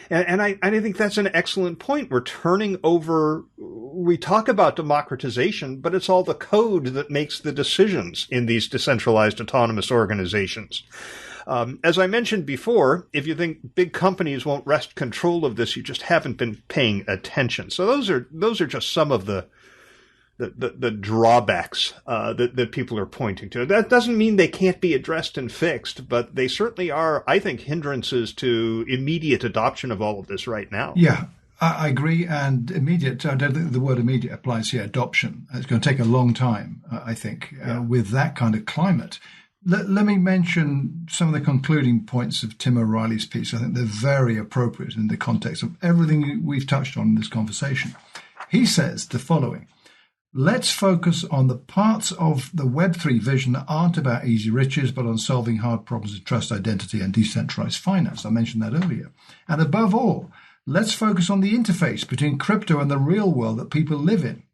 Speaker 1: And I think that's an excellent point. We're turning over, we talk about democratization, but it's all the code that makes the decisions in these decentralized autonomous organizations. As I mentioned before, if you think big companies won't wrest control of this, you just haven't been paying attention. So those are just some of the drawbacks that people are pointing to. That doesn't mean they can't be addressed and fixed, but they certainly are, I think, hindrances to immediate adoption of all of this right now.
Speaker 3: Yeah, I agree. And immediate, I don't think the word immediate applies here, adoption. It's going to take a long time, I think, with that kind of climate. Let me mention some of the concluding points of Tim O'Reilly's piece. I think they're very appropriate in the context of everything we've touched on in this conversation. He says the following: let's focus on the parts of the Web3 vision that aren't about easy riches, but on solving hard problems of trust, identity, and decentralized finance. I mentioned that earlier. And above all, let's focus on the interface between crypto and the real world that people live in,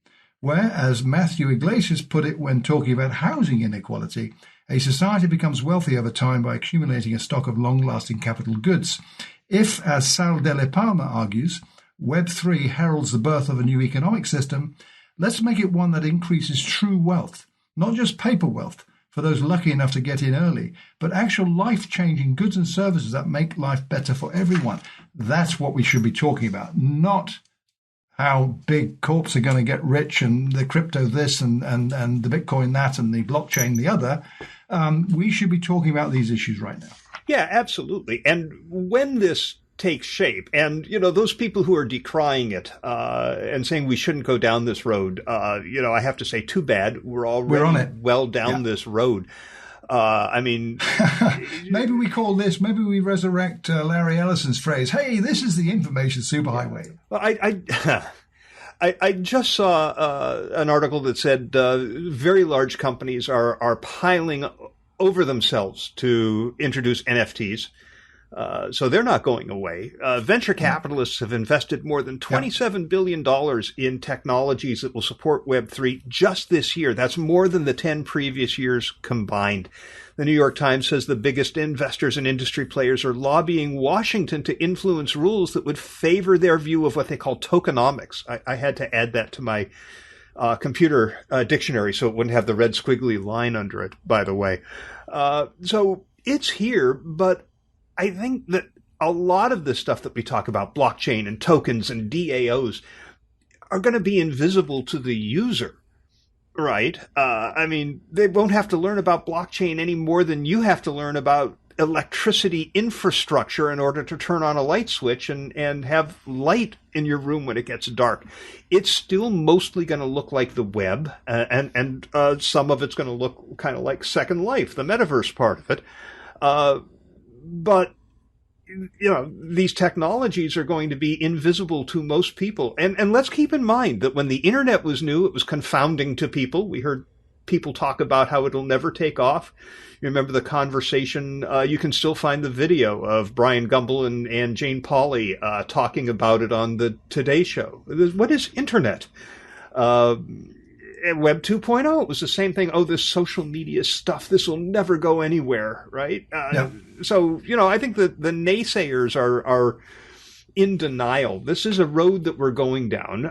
Speaker 3: where, as Matthew Iglesias put it when talking about housing inequality, a society becomes wealthy over time by accumulating a stock of long-lasting capital goods. If, as Sal Delle Palma argues, Web3 heralds the birth of a new economic system, let's make it one that increases true wealth, not just paper wealth for those lucky enough to get in early, but actual life-changing goods and services that make life better for everyone. That's what we should be talking about, not how big corps are going to get rich and the crypto this and the Bitcoin that and the blockchain the other. We should be talking about these issues right now.
Speaker 1: Yeah, absolutely. And when this takes shape, and those people who are decrying it and saying we shouldn't go down this road, I have to say, too bad. We're already
Speaker 3: on it.
Speaker 1: Well down this road. Maybe
Speaker 3: we call this, maybe we resurrect Larry Ellison's phrase, hey, this is the information superhighway.
Speaker 1: Well, I just saw an article that said very large companies are piling over themselves to introduce NFTs. So they're not going away. Venture capitalists have invested more than $27 billion in technologies that will support Web3 just this year. That's more than the 10 previous years combined. The New York Times says the biggest investors and industry players are lobbying Washington to influence rules that would favor their view of what they call tokenomics. I had to add that to my computer dictionary so it wouldn't have the red squiggly line under it, by the way. So it's here, but I think that a lot of the stuff that we talk about, blockchain and tokens and DAOs, are going to be invisible to the user. Right. I mean, they won't have to learn about blockchain any more than you have to learn about electricity infrastructure in order to turn on a light switch and have light in your room when it gets dark. It's still mostly going to look like the web, and some of it's going to look kind of like Second Life, the metaverse part of it. But you know, these technologies are going to be invisible to most people. And let's keep in mind that when the internet was new, it was confounding to people. We heard people talk about how it'll never take off. You remember the conversation, you can still find the video of Brian Gumbel and Jane Pauley talking about it on the Today Show. What is internet? Web 2.0, it was the same thing. Oh, this social media stuff, this will never go anywhere, right? So, you know, I think that the naysayers are in denial. This is a road that we're going down.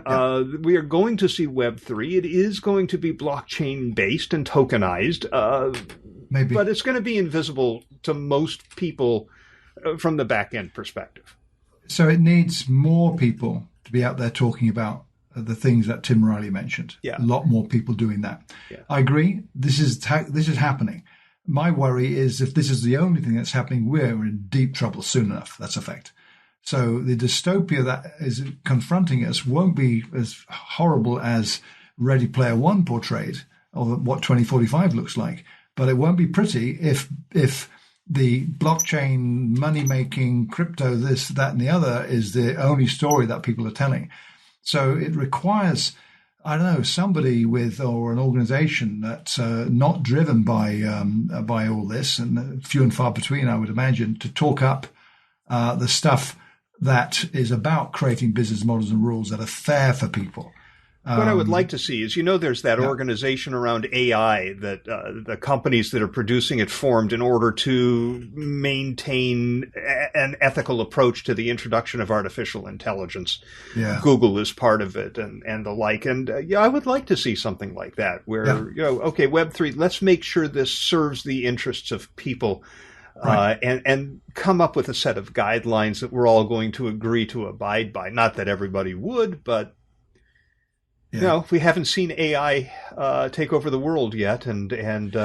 Speaker 1: We are going to see Web 3. It is going to be blockchain-based and tokenized.
Speaker 3: Maybe.
Speaker 1: But it's going to be invisible to most people from the back-end perspective.
Speaker 3: So it needs more people to be out there talking about the things that Tim Riley mentioned.
Speaker 1: Yeah.
Speaker 3: A lot more people doing that.
Speaker 1: Yeah.
Speaker 3: I agree. This is happening. My worry is if this is the only thing that's happening, we're in deep trouble soon enough. That's a fact. So the dystopia that is confronting us won't be as horrible as Ready Player One portrayed, or what 2045 looks like. But it won't be pretty if the blockchain, money-making, crypto, this, that, and the other is the only story that people are telling. So it requires, I don't know, somebody with or an organization that's not driven by all this, and few and far between, I would imagine, to talk up the stuff that is about creating business models and rules that are fair for people.
Speaker 1: What I would like to see is, you know, there's that organization around AI that the companies that are producing it formed in order to maintain an ethical approach to the introduction of artificial intelligence.
Speaker 3: Yeah.
Speaker 1: Google is part of it and the like. And I would like to see something like that where, you know, okay, Web3, let's make sure this serves the interests of people. Right. And come up with a set of guidelines that we're all going to agree to abide by. Not that everybody would, but you know, we haven't seen AI take over the world yet and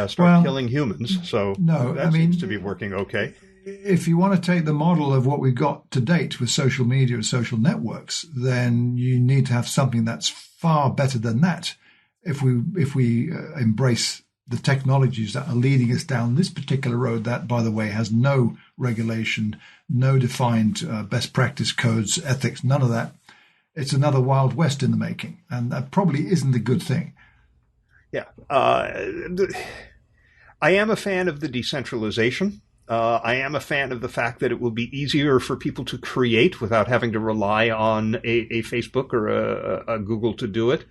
Speaker 1: start killing humans. So that seems to be working okay.
Speaker 3: If you want to take the model of what we've got to date with social media and social networks, then you need to have something that's far better than that. If we embrace the technologies that are leading us down this particular road, that, by the way, has no regulation, no defined best practice codes, ethics, none of that. It's another Wild West in the making, and that probably isn't a good thing.
Speaker 1: Yeah. I am a fan of the decentralization. I am a fan of the fact that it will be easier for people to create without having to rely on a Facebook or a Google to do it.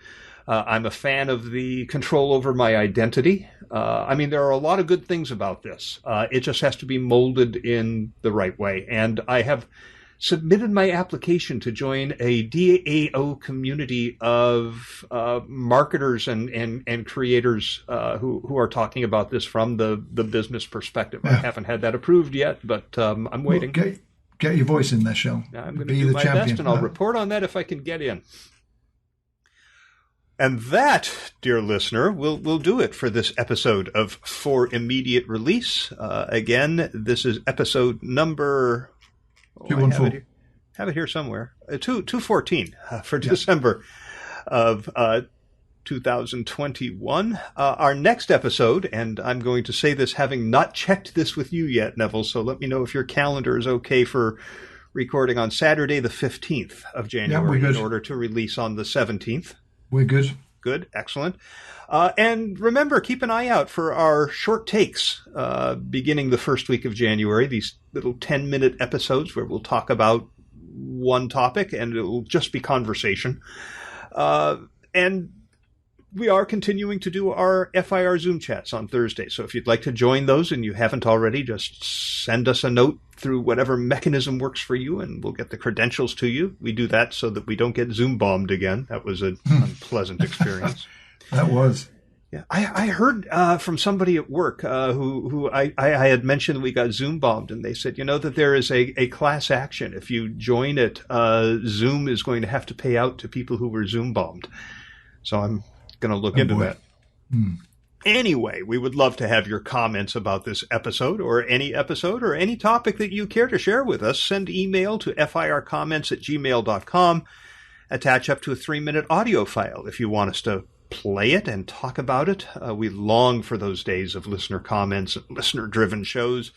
Speaker 1: I'm a fan of the control over my identity. I mean, there are a lot of good things about this. It just has to be molded in the right way. And I have submitted my application to join a DAO community of marketers and creators who are talking about this from the business perspective. I haven't had that approved yet, but I'm waiting.
Speaker 3: Well, get your voice in there, Shell.
Speaker 1: I'm going to do my best, and I'll report on that if I can get in. And that, dear listener, will do it for this episode of For Immediate Release. Again, this is episode number...
Speaker 3: 214.
Speaker 1: Have it here somewhere. 214 for December of 2021. Our next episode, and I'm going to say this having not checked this with you yet, Neville, so let me know if your calendar is okay for recording on Saturday the 15th of January in order to release on the 17th.
Speaker 3: We're good.
Speaker 1: Good. Excellent. And remember, keep an eye out for our short takes beginning the first week of January, these little 10-minute episodes where we'll talk about one topic and it will just be conversation. And we are continuing to do our FIR Zoom chats on Thursday. So if you'd like to join those and you haven't already, just send us a note through whatever mechanism works for you and we'll get the credentials to you. We do that so that we don't get Zoom bombed again. That was an unpleasant experience.
Speaker 3: That was.
Speaker 1: Yeah, I heard from somebody at work who I had mentioned we got Zoom bombed, and they said, that there is a class action. If you join it, Zoom is going to have to pay out to people who were Zoom bombed. So I'm going to look into that. Anyway, we would love to have your comments about this episode or any topic that you care to share with us. Send email to fircomments@gmail.com. Attach up to a 3-minute audio file if you want us to play it and talk about it. We long for those days of listener comments and listener-driven shows.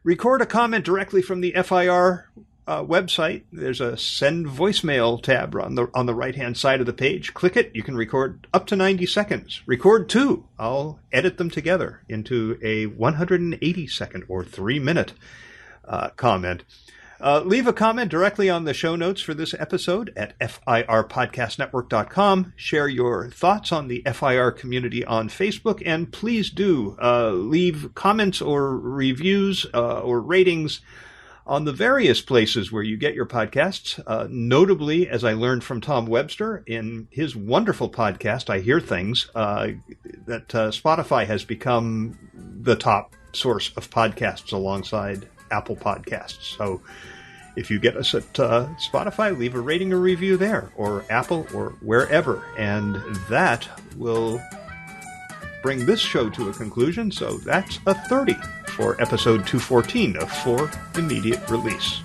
Speaker 1: Record a comment directly from the FIR website. There's a send voicemail tab on the right-hand side of the page. Click it. You can record up to 90 seconds. Record 2. I'll edit them together into a 180-second or 3-minute comment. Leave a comment directly on the show notes for this episode at FIRPodcastNetwork.com. Share your thoughts on the FIR community on Facebook, and please do leave comments or reviews or ratings on the various places where you get your podcasts. Notably, as I learned from Tom Webster in his wonderful podcast, I Hear Things, that Spotify has become the top source of podcasts alongside Apple Podcasts. So if you get us at Spotify, leave a rating or review there, or Apple, or wherever. And that will bring this show to a conclusion. So that's a 30 for episode 214 of For Immediate Release.